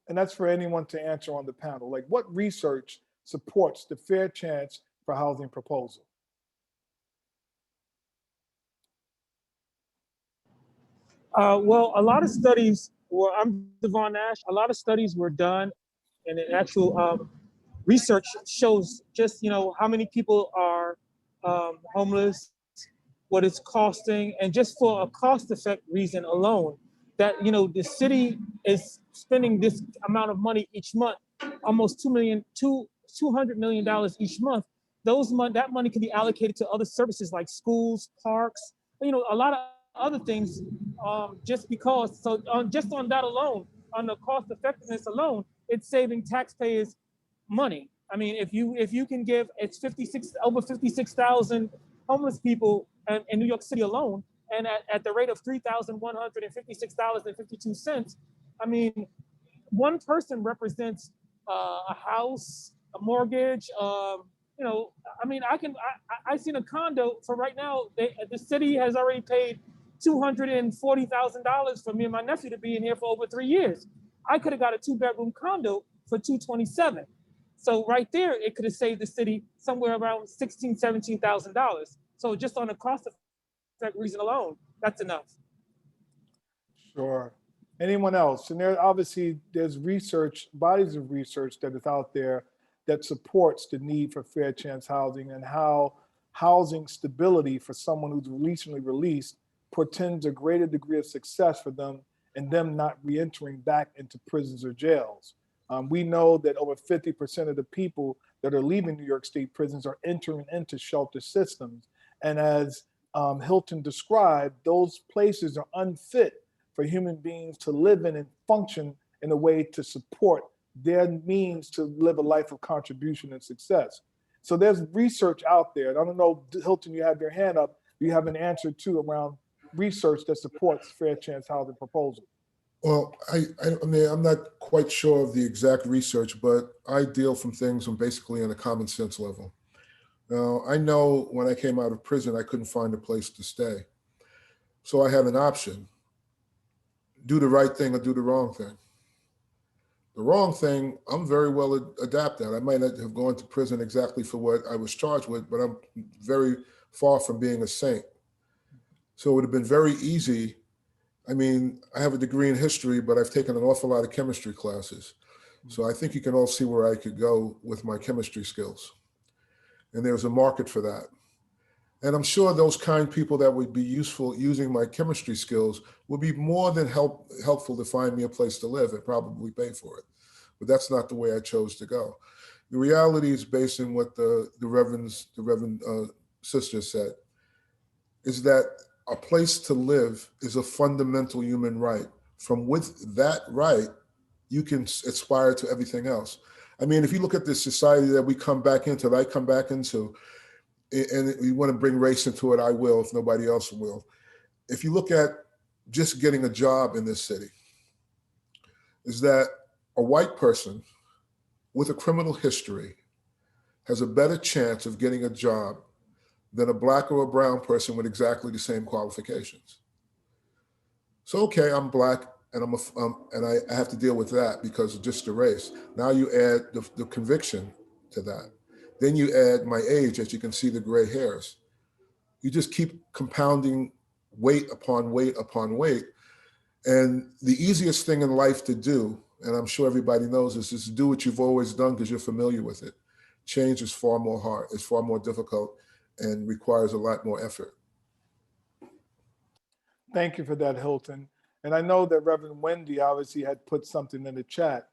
And that's for anyone to answer on the panel. Like, what research supports the Fair Chance for Housing proposal? Well, a lot of studies I'm Devon Nash. A lot of studies were done, and the actual research shows just, how many people are homeless, what it's costing, and just for a cost effect reason alone, that, the city is spending this amount of money each month, almost $200 million each month. That money can be allocated to other services like schools, parks, a lot of other things, just because. So just on that alone, on the cost effectiveness alone, it's saving taxpayers money. I mean, if you can give, it's over 56,000 homeless people in New York City alone, and at the rate of $3,156.52. I mean, one person represents a house, a mortgage. I mean, I seen a condo for right now. The city has already paid $240,000 for me and my nephew to be in here for over 3 years. I could have got a 2-bedroom condo for $227,000. So right there, it could have saved the city somewhere around $16,000, $17,000. So just on a cost effect reason alone, that's enough. Sure. Anyone else? And there's research, bodies of research that is out there that supports the need for fair chance housing, and how housing stability for someone who's recently released portends a greater degree of success for them and them not re-entering back into prisons or jails. We know that over 50% of the people that are leaving New York State prisons are entering into shelter systems. And as Hilton described, those places are unfit for human beings to live in and function in a way to support their means to live a life of contribution and success. So there's research out there. And I don't know, Hilton, you have your hand up. Do you have an answer too around research that supports fair chance housing proposal? Well, I mean, I'm not quite sure of the exact research, but I deal from things on basically on a common sense level. Now, I know when I came out of prison, I couldn't find a place to stay. So I had an option: do the right thing or do the wrong thing. The wrong thing, I'm very well adapted. I might not have gone to prison exactly for what I was charged with, but I'm very far from being a saint. So it would have been very easy. I mean, I have a degree in history, but I've taken an awful lot of chemistry classes. So I think you can all see where I could go with my chemistry skills. And there's a market for that. And I'm sure those kind people that would be useful using my chemistry skills would be more than helpful to find me a place to live and probably pay for it. But that's not the way I chose to go. The reality is, based on what the Reverend sister said, is that a place to live is a fundamental human right. From with that right, you can aspire to everything else. I mean, if you look at this society that we come back into, that I come back into, and you want to bring race into it, I will, if nobody else will. If you look at just getting a job in this city, is that a white person with a criminal history has a better chance of getting a job than a black or a brown person with exactly the same qualifications. So, okay, I'm black and I have to deal with that because of just the race. Now you add the conviction to that. Then you add my age, as you can see the gray hairs. You just keep compounding weight upon weight upon weight. And the easiest thing in life to do, and I'm sure everybody knows this, is to do what you've always done because you're familiar with it. Change is far more hard, it's far more difficult, and requires a lot more effort. Thank you for that, Hilton. And I know that Reverend Wendy obviously had put something in the chat,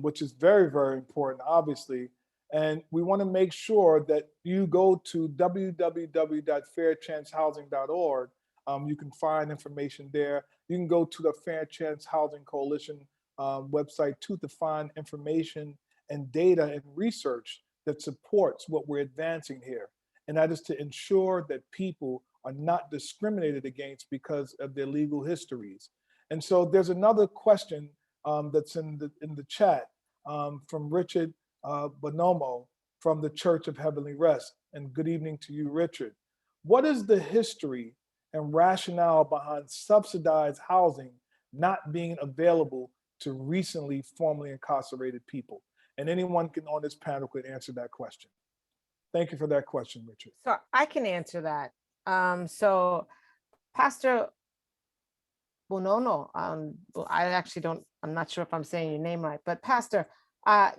which is very, very important, obviously. And we want to make sure that you go to www.fairchancehousing.org. You can find information there. You can go to the Fair Chance Housing Coalition website too to find information and data and research that supports what we're advancing here. And that is to ensure that people are not discriminated against because of their legal histories. And so there's another question that's in the chat from Richard Bonomo from the Church of Heavenly Rest. And good evening to you, Richard. What is the history and rationale behind subsidized housing not being available to recently formerly incarcerated people? And anyone on this panel could answer that question. Thank you for that question, Richard. So I can answer that. So Pastor Bonono, I'm not sure if I'm saying your name right, but Pastor, I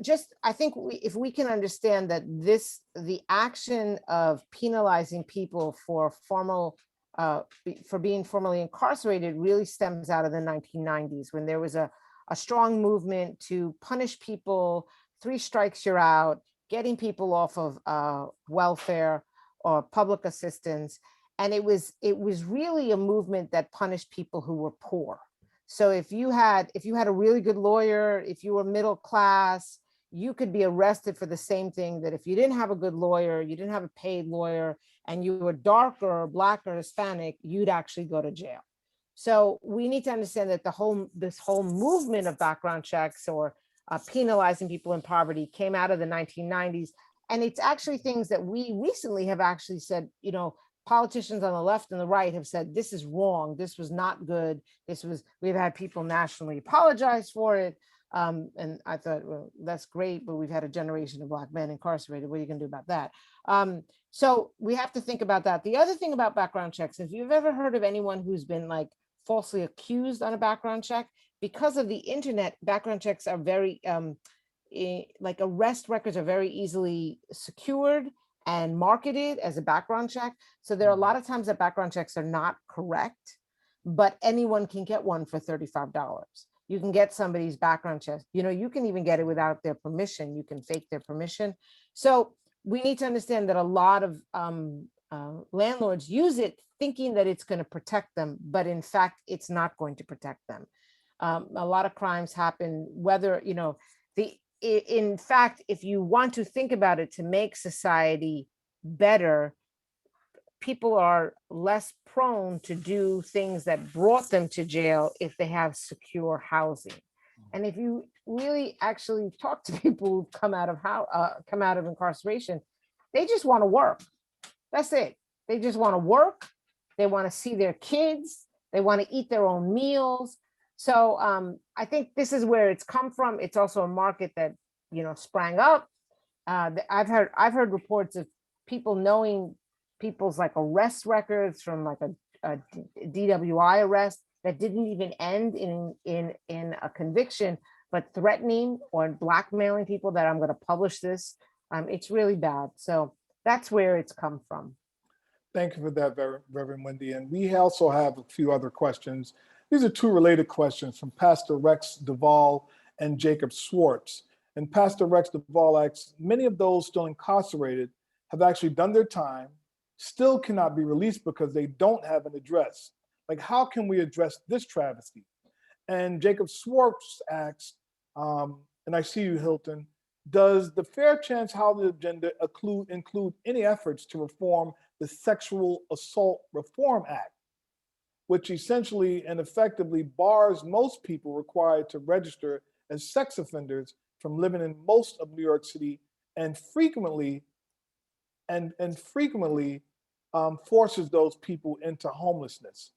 think if we can understand that the action of penalizing people for being formerly incarcerated really stems out of the 1990s, when there was a strong movement to punish people, 3 strikes you're out, getting people off of welfare or public assistance. And it was really a movement that punished people who were poor. So if you had a really good lawyer, if you were middle class, you could be arrested for the same thing that if you didn't have a good lawyer, you didn't have a paid lawyer, and you were darker, Black or Hispanic, you'd actually go to jail. So we need to understand that this whole movement of background checks or penalizing people in poverty came out of the 1990s. And it's actually things that we recently have actually said, politicians on the left and the right have said, this is wrong. This was not good. We've had people nationally apologize for it. And I thought, well, that's great, but we've had a generation of Black men incarcerated. What are you gonna do about that? So we have to think about that. The other thing about background checks, if you've ever heard of anyone who's been like falsely accused on a background check, because of the internet, background checks are very, like arrest records are very easily secured and marketed as a background check. So there are a lot of times that background checks are not correct, but anyone can get one for $35. You can get somebody's background check. You can even get it without their permission. You can fake their permission. So we need to understand that a lot of landlords use it thinking that it's going to protect them, but in fact, it's not going to protect them. A lot of crimes happen, whether, in fact, if you want to think about it to make society better, people are less prone to do things that brought them to jail if they have secure housing. And if you really actually talk to people who come out of incarceration, they just want to work. That's it. They just want to work. They want to see their kids. They want to eat their own meals. So I think this is where it's come from. It's also a market that, sprang up. I've heard reports of people knowing people's like arrest records from like a DWI arrest that didn't even end in a conviction, but threatening or blackmailing people that I'm going to publish this. It's really bad. So that's where it's come from. Thank you for that, Reverend Wendy. And we also have a few other questions. These are 2 related questions from Pastor Rex Duvall and Jacob Swartz. And Pastor Rex Duvall asks, many of those still incarcerated have actually done their time, still cannot be released because they don't have an address. Like, how can we address this travesty? And Jacob Swartz asks, and I see you, Hilton, does the Fair Chance Housing Agenda include any efforts to reform the Sexual Assault Reform Act, which essentially and effectively bars most people required to register as sex offenders from living in most of New York City, and frequently forces those people into homelessness?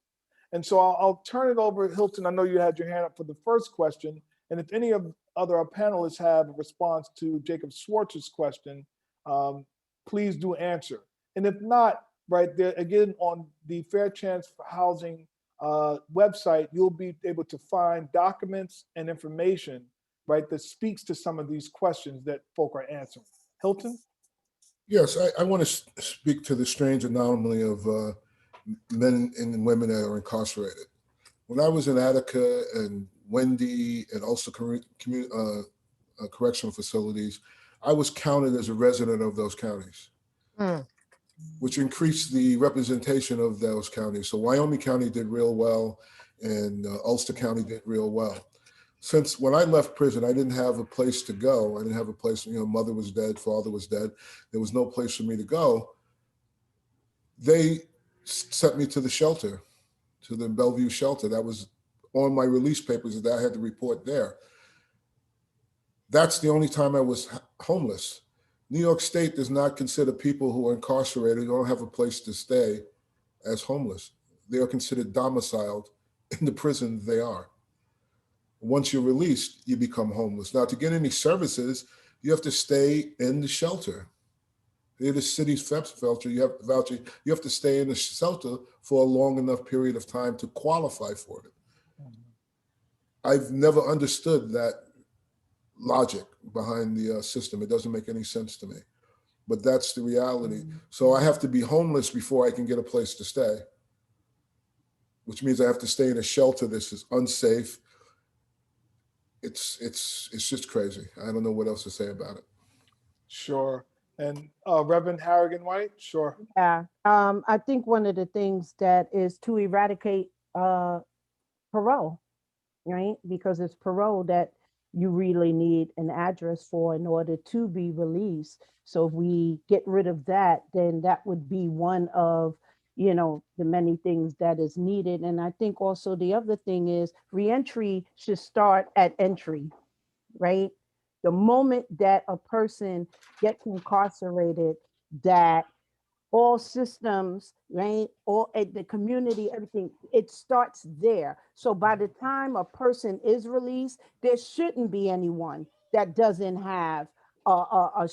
And so I'll turn it over, Hilton. I know you had your hand up for the first question, and if any of other panelists have a response to Jacob Swartz's question, please do answer. And if not, right there again on the Fair Chance for Housing website, you'll be able to find documents and information, right, that speaks to some of these questions that folk are answering. Hilton? Yes, I want to speak to the strange anomaly of men and women that are incarcerated. When I was in Attica and Wendy and also correctional facilities, I was counted as a resident of those counties, which increased the representation of those counties. So Wyoming County did real well, and Ulster County did real well. Since when I left prison, I didn't have a place to go. I didn't have a place, mother was dead, father was dead. There was no place for me to go. They sent me to the shelter, to the Bellevue shelter. That was on my release papers that I had to report there. That's the only time I was homeless. New York State does not consider people who are incarcerated, who don't have a place to stay, as homeless. They are considered domiciled in the prison they are. Once you're released, you become homeless. Now, to get any services, you have to stay in the shelter. They're the city's voucher. You have to stay in the shelter for a long enough period of time to qualify for it. I've never understood that logic behind the system. It doesn't make any sense to me, but that's the reality. So I have to be homeless before I can get a place to stay, which means I have to stay in a shelter. This is unsafe. It's just crazy. I don't know what else to say about it. Sure. And Reverend Harrigan White, sure. Yeah, I think one of the things that is to eradicate parole, right? Because it's parole that you really need an address for in order to be released. So if we get rid of that, then that would be one of, you know, the many things that is needed. And I think also the other thing is reentry should start at entry, right? The moment that a person gets incarcerated, that all systems, right? All at the community, everything, it starts there. So by the time a person is released, there shouldn't be anyone that doesn't have a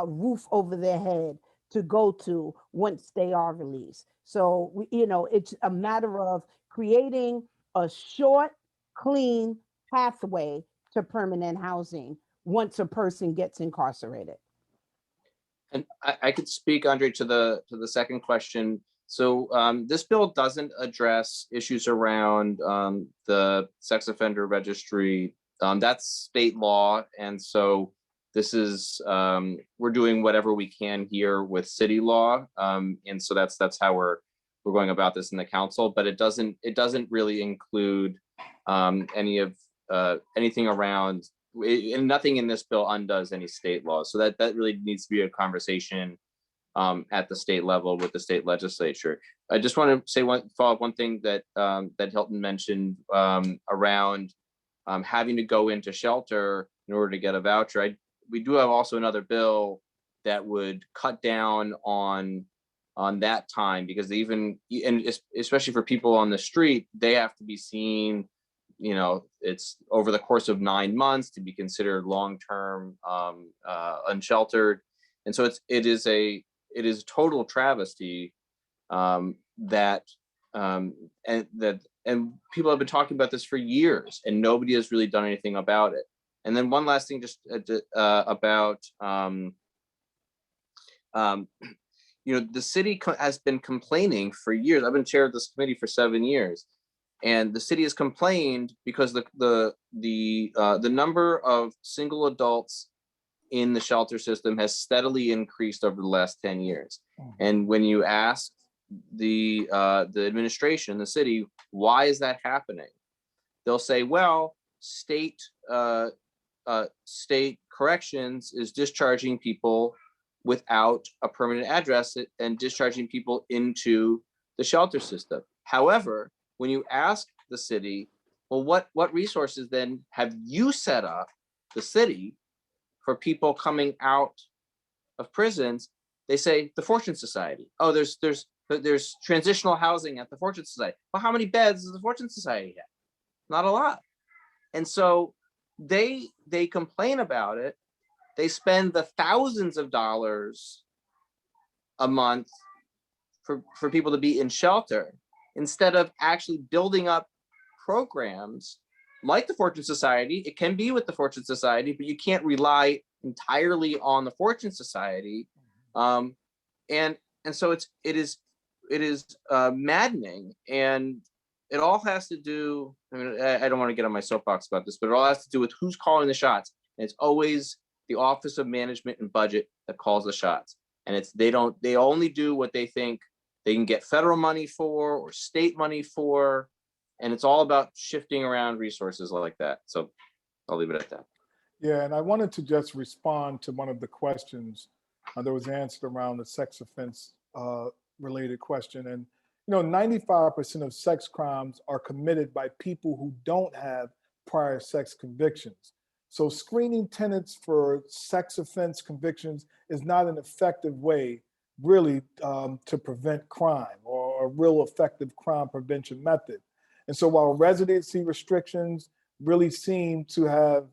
roof over their head to go to once they are released. So, you know, it's a matter of creating a short, clean pathway to permanent housing once a person gets incarcerated. And I could speak, Andre, to the second question. So this bill doesn't address issues around the sex offender registry. That's state law, and so this is we're doing whatever we can here with city law, and so that's how we're going about this in the council. But it doesn't really include anything around. And nothing in this bill undoes any state laws. So that really needs to be a conversation at the state level with the state legislature. I just want to say follow up one thing that that Hilton mentioned around having to go into shelter in order to get a voucher. We do have also another bill that would cut down on that time, because and especially for people on the street, they have to be seen. You know, it's over the course of 9 months to be considered long-term unsheltered, and so it is a total travesty and people have been talking about this for years, and nobody has really done anything about it. And then one last thing, just about you know, the city has been complaining for years. I've been chair of this committee for 7 years. And the city has complained because the number of single adults in the shelter system has steadily increased over the last 10 years. And when you ask the administration, the city, why is that happening? They'll say, well, state corrections is discharging people without a permanent address and discharging people into the shelter system. However, when you ask the city, well, what resources then have you set up, the city, for people coming out of prisons? They say the Fortune Society. Oh, there's transitional housing at the Fortune Society. Well, how many beds does the Fortune Society have? Not a lot. And so they complain about it. They spend the thousands of dollars a month for people to be in shelter, instead of actually building up programs like the Fortune Society. It can be with the Fortune Society, but you can't rely entirely on the Fortune Society. And so it is maddening, and it all has to do, I mean, I don't want to get on my soapbox about this, but it all has to do with who's calling the shots. And it's always the Office of Management and Budget that calls the shots. And they only do what they think they can get federal money for or state money for. And it's all about shifting around resources like that. So I'll leave it at that. Yeah, and I wanted to just respond to one of the questions that was answered around the sex offense related question. And, you know, 95% of sex crimes are committed by people who don't have prior sex convictions. So screening tenants for sex offense convictions is not an effective way really to prevent crime or a real effective crime prevention method. And so while residency restrictions really seem to have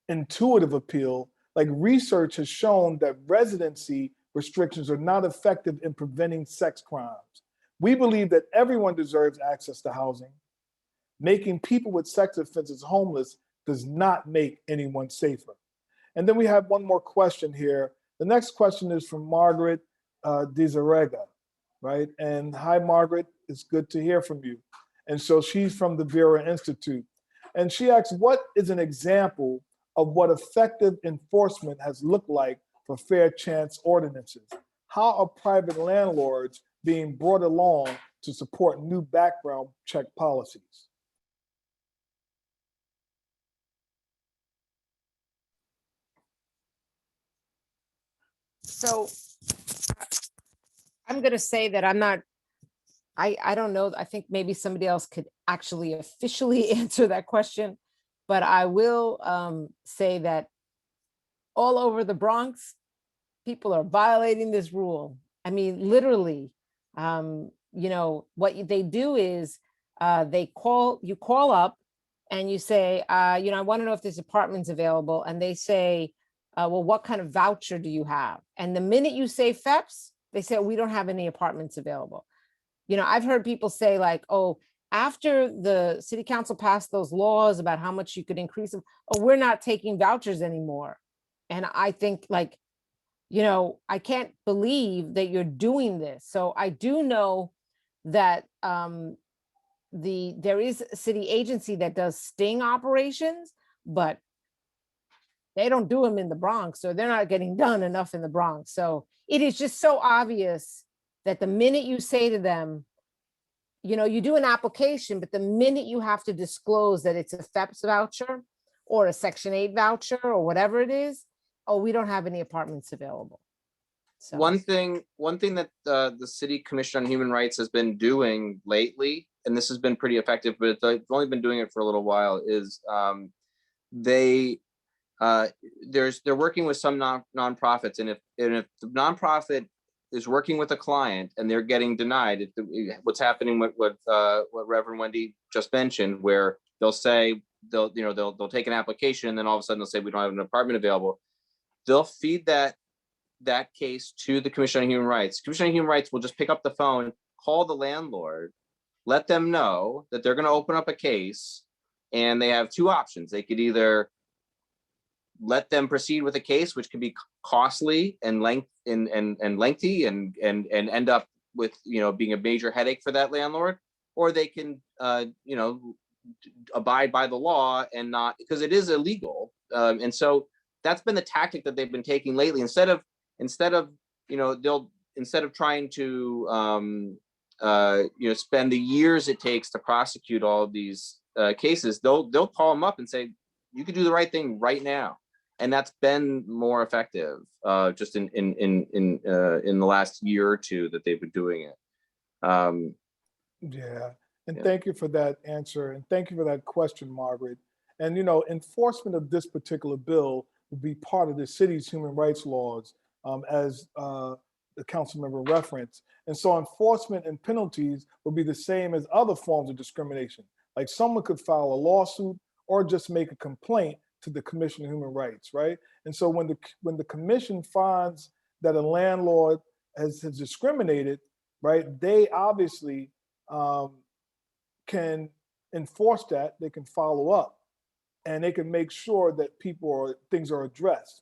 intuitive appeal, like research has shown that residency restrictions are not effective in preventing sex crimes. We believe that everyone deserves access to housing. Making people with sex offenses homeless does not make anyone safer. And then we have one more question here. The next question is from Margaret Dizarega, right? And hi, Margaret, it's good to hear from you. And so she's from the Vera Institute. And she asks, what is an example of what effective enforcement has looked like for fair chance ordinances? How are private landlords being brought along to support new background check policies? So I'm going to say that I'm not, I don't know. I think maybe somebody else could actually officially answer that question, but I will say that all over the Bronx, people are violating this rule. I mean, literally, you know, what they do is you call up and you say, you know, I want to know if there's apartments available. And they say, well, what kind of voucher do you have? And the minute you say FEPS, they say, we don't have any apartments available. You know, I've heard people say like, oh, after the city council passed those laws about how much you could increase them, oh, we're not taking vouchers anymore. And I think like, you know, I can't believe that you're doing this. So I do know that there is a city agency that does sting operations, but they don't do them in the Bronx, so they're not getting done enough in the Bronx. So it is just so obvious that the minute you say to them, you know, you do an application, but the minute you have to disclose that it's a FEPS voucher or a Section 8 voucher or whatever it is, oh, we don't have any apartments available. So One thing that the City Commission on Human Rights has been doing lately, and this has been pretty effective, but they've only been doing it for a little while, is they're working with some nonprofits, and if the nonprofit is working with a client and they're getting denied, what's happening with what Reverend Wendy just mentioned, where they'll say they'll take an application and then all of a sudden they'll say we don't have an apartment available. They'll feed that case to the Commission on Human Rights. Commission on Human Rights will just pick up the phone, call the landlord, let them know that they're going to open up a case, and they have two options. They could either let them proceed with a case, which could be costly and lengthy and end up with, you know, being a major headache for that landlord, or they can you know, abide by the law and not, because it is illegal. And so that's been the tactic that they've been taking lately. Instead of you know, instead of trying to you know, spend the years it takes to prosecute all of these cases, they'll call them up and say, you could do the right thing right now. And that's been more effective just in the last year or two that they've been doing it. Yeah, and Yeah. thank you for that answer, and thank you for that question, Margaret. And you know, enforcement of this particular bill will be part of the city's human rights laws, as the council member referenced. And so enforcement and penalties will be the same as other forms of discrimination. Like someone could file a lawsuit or just make a complaint to the Commission on Human Rights, right? And so when the commission finds that a landlord has discriminated, right, they obviously can enforce that. They can follow up, and they can make sure that things are addressed.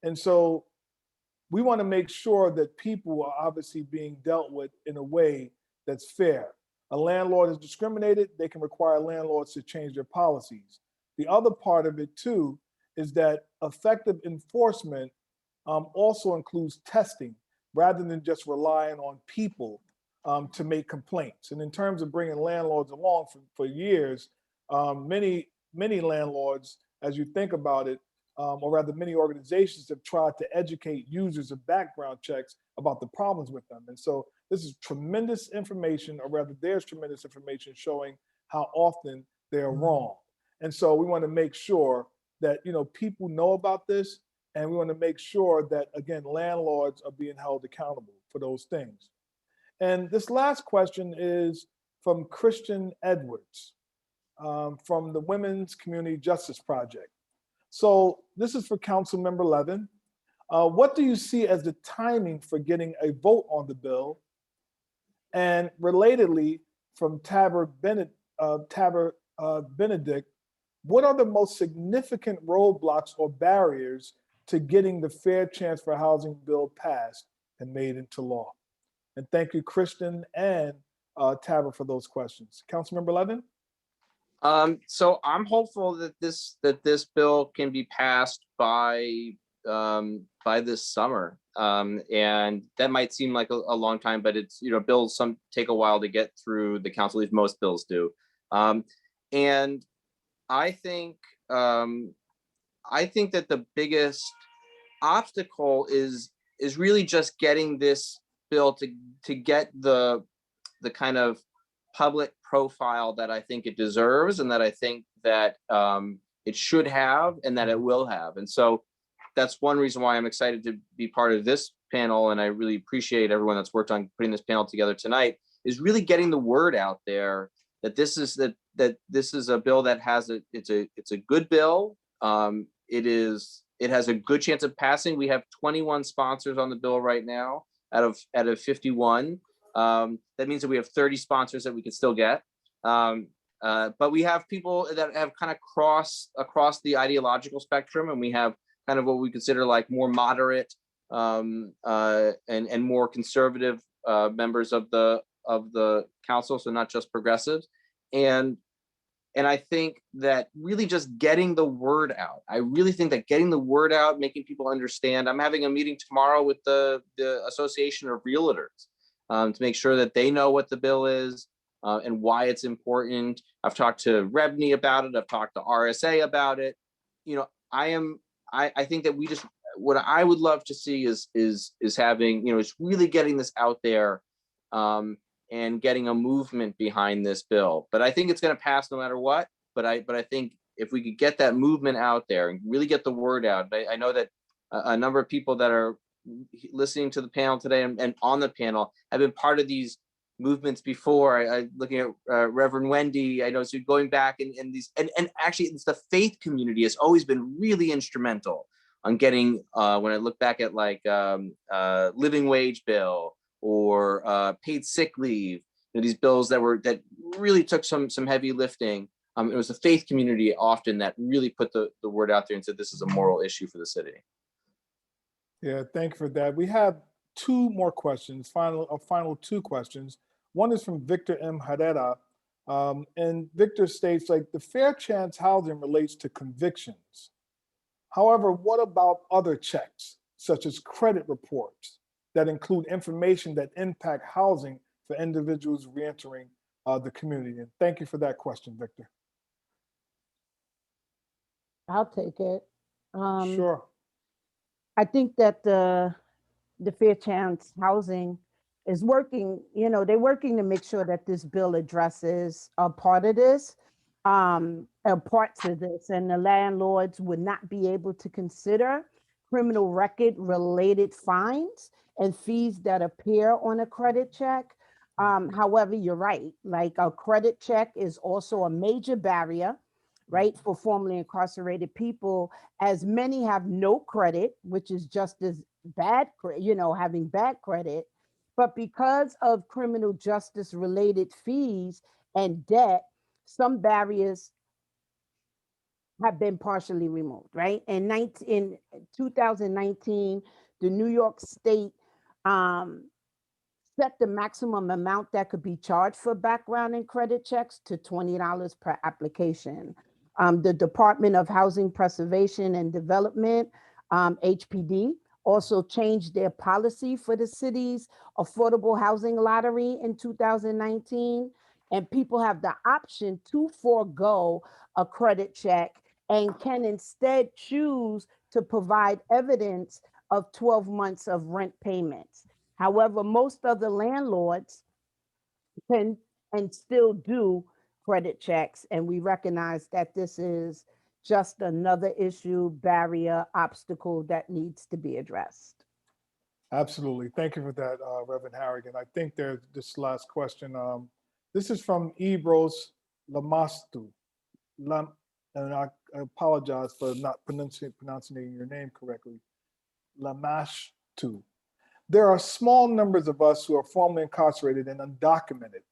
And so we want to make sure that people are obviously being dealt with in a way that's fair. A landlord is discriminated, they can require landlords to change their policies. The other part of it too is that effective enforcement also includes testing rather than just relying on people to make complaints. And in terms of bringing landlords along for years, many landlords, as you think about it, or rather many organizations have tried to educate users of background checks about the problems with them. And so this is tremendous information, or rather there's tremendous information showing how often they're wrong. And so we want to make sure that, people know about this, and we want to make sure that, again, landlords are being held accountable for those things. And this last question is from Christian Edwards, from the Women's Community Justice Project. So this is for Councilmember Levin. What do you see as the timing for getting a vote on the bill? And relatedly, from Taber Benedict, what are the most significant roadblocks or barriers to getting the Fair Chance for Housing bill passed and made into law? And thank you, Kristen and Taber, for those questions. Councilmember Levin? So I'm hopeful that this bill can be passed by this summer. And that might seem like a long time, but it's, bills take a while to get through the council, as most bills do. And I think that the biggest obstacle is really just getting this bill to get the kind of public profile that I think it deserves, and that I think that it should have, and that it will have. And so that's one reason why I'm excited to be part of this panel, and I really appreciate everyone that's worked on putting this panel together tonight, is really getting the word out there that this is a bill that has it's a good bill. It has a good chance of passing. We have 21 sponsors on the bill right now out of 51. That means that we have 30 sponsors that we can still get. But we have people that have kind of across the ideological spectrum, and we have kind of what we consider like more moderate and more conservative members of the council, so not just progressives. And I think that really just getting the word out. I really think that getting the word out, making people understand. I'm having a meeting tomorrow with the Association of Realtors to make sure that they know what the bill is and why it's important. I've talked to Rebney about it. I've talked to RSA about it. I think that what I would love to see is having, is really getting this out there and getting a movement behind this bill. But I think it's going to pass no matter what. But I think if we could get that movement out there and really get the word out. I know that a number of people that are listening to the panel today and on the panel have been part of these movements before. I looking at Reverend Wendy. I know, so going back and these and actually it's the faith community has always been really instrumental on getting when I look back at like living wage bill or paid sick leave, these bills that really took some heavy lifting. It was the faith community often that really put the word out there and said this is a moral issue for the city. Yeah, thank you for that. We have two more questions, final two questions. One is from Victor M. Herrera. And Victor states, like, the fair chance housing relates to convictions. However, what about other checks, such as credit reports that include information that impact housing for individuals reentering the community? And thank you for that question, Victor. I'll take it. Sure. I think that the Fair Chance Housing is working, they're working to make sure that this bill addresses a part of this, parts of this, and the landlords would not be able to consider criminal record related fines and fees that appear on a credit check. However, you're right, like a credit check is also a major barrier, right, for formerly incarcerated people, as many have no credit, which is just as bad, having bad credit. But because of criminal justice related fees and debt, some barriers have been partially removed, right? In 2019, the New York State set the maximum amount that could be charged for background and credit checks to $20 per application. The Department of Housing Preservation and Development, HPD, also changed their policy for the city's affordable housing lottery in 2019. And people have the option to forego a credit check and can instead choose to provide evidence of 12 months of rent payments. However, most of the landlords can and still do credit checks. And we recognize that this is just another issue, barrier, obstacle that needs to be addressed. Absolutely. Thank you for that, Reverend Harrigan. I think there's this last question. This is from Ebros Lamastu. And I apologize for not pronouncing your name correctly. Lamashtu. There are small numbers of us who are formerly incarcerated and undocumented,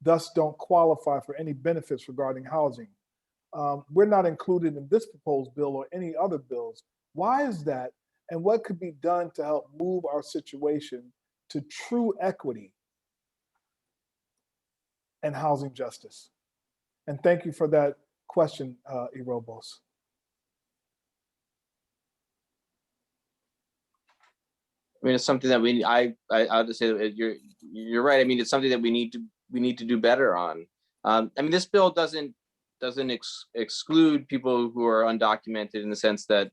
thus don't qualify for any benefits regarding housing. We're not included in this proposed bill or any other bills. Why is that? And what could be done to help move our situation to true equity and housing justice? And thank you for that question, Irobos. I mean, it's something that I'll just say that you're right. I mean, it's something that we need to do better on. I mean, this bill doesn't exclude people who are undocumented in the sense that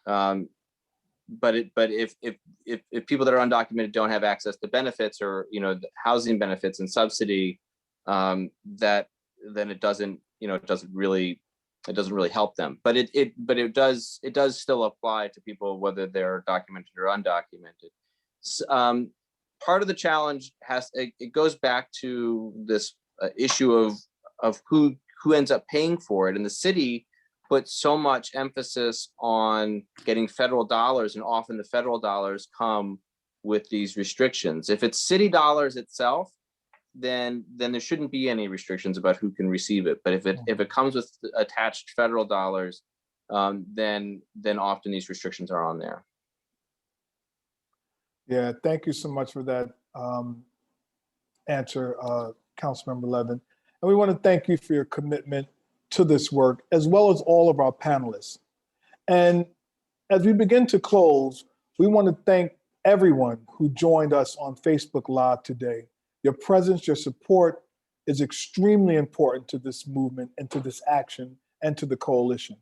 but if people that are undocumented don't have access to benefits or the housing benefits and subsidy, then it doesn't really help them. But it does still apply to people whether they're documented or undocumented. Part of the challenge it goes back to this issue of who ends up paying for it, and the city put so much emphasis on getting federal dollars, and often the federal dollars come with these restrictions. If it's city dollars itself, then there shouldn't be any restrictions about who can receive it. But if it comes with attached federal dollars, then often these restrictions are on there. Yeah, thank you so much for that answer, Councilmember Levin. And we want to thank you for your commitment to this work, as well as all of our panelists. And as we begin to close, we want to thank everyone who joined us on Facebook Live today. Your presence, your support is extremely important to this movement and to this action and to the coalition.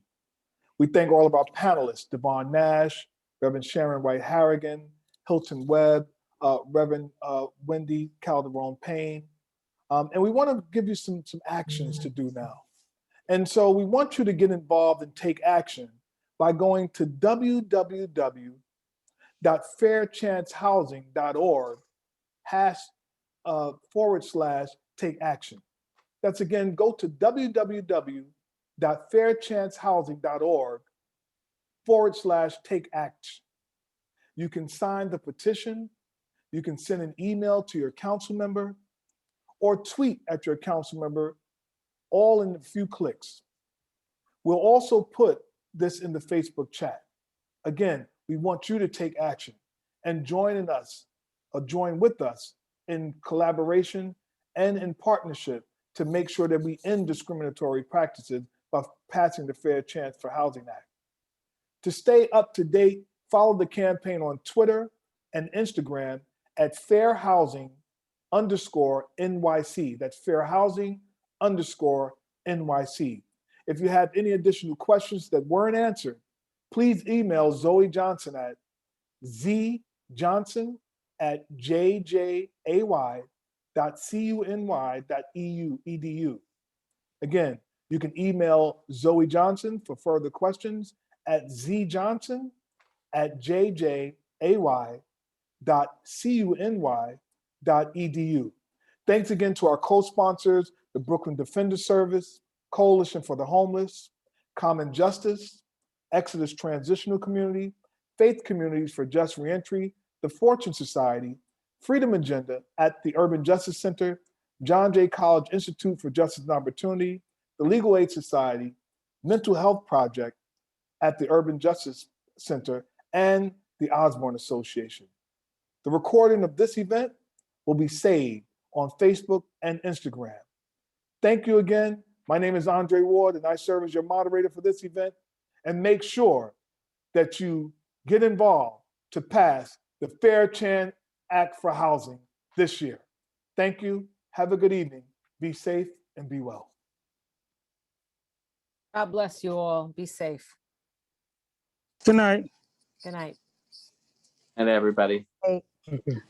We thank all of our panelists, Devon Nash, Reverend Sharon White-Harrigan, Hilton Webb, Reverend Wendy Calderón-Payne. And we want to give you some actions to do now. And so we want you to get involved and take action by going to www.fairchancehousing.org /take action. That's again, go to www.fairchancehousing.org /take action. You can sign the petition, you can send an email to your council member, or tweet at your council member, all in a few clicks. We'll also put this in the Facebook chat. Again, we want you to take action and join with us in collaboration and in partnership to make sure that we end discriminatory practices by passing the Fair Chance for Housing Act. To stay up to date, follow the campaign on Twitter and Instagram at fairhousing_NYC. That's fairhousing_NYC. If you have any additional questions that weren't answered, please email Zoe Johnson at zjohnson@jjay.cuny.edu. Again, you can email Zoe Johnson for further questions at zjohnson@jjay.cuny.edu. Thanks again to our co-sponsors, the Brooklyn Defender Service, Coalition for the Homeless, Common Justice, Exodus Transitional Community, Faith Communities for Just Reentry, the Fortune Society, Freedom Agenda at the Urban Justice Center, John Jay College Institute for Justice and Opportunity, the Legal Aid Society, Mental Health Project at the Urban Justice Center, and the Osborne Association. The recording of this event will be saved on Facebook and Instagram. Thank you again. My name is Andre Ward, and I serve as your moderator for this event. And make sure that you get involved to pass the Fair Chance Act for Housing this year. Thank you. Have a good evening. Be safe and be well. God bless you all. Be safe. Good night. Good night. And everybody. Hey. Okay.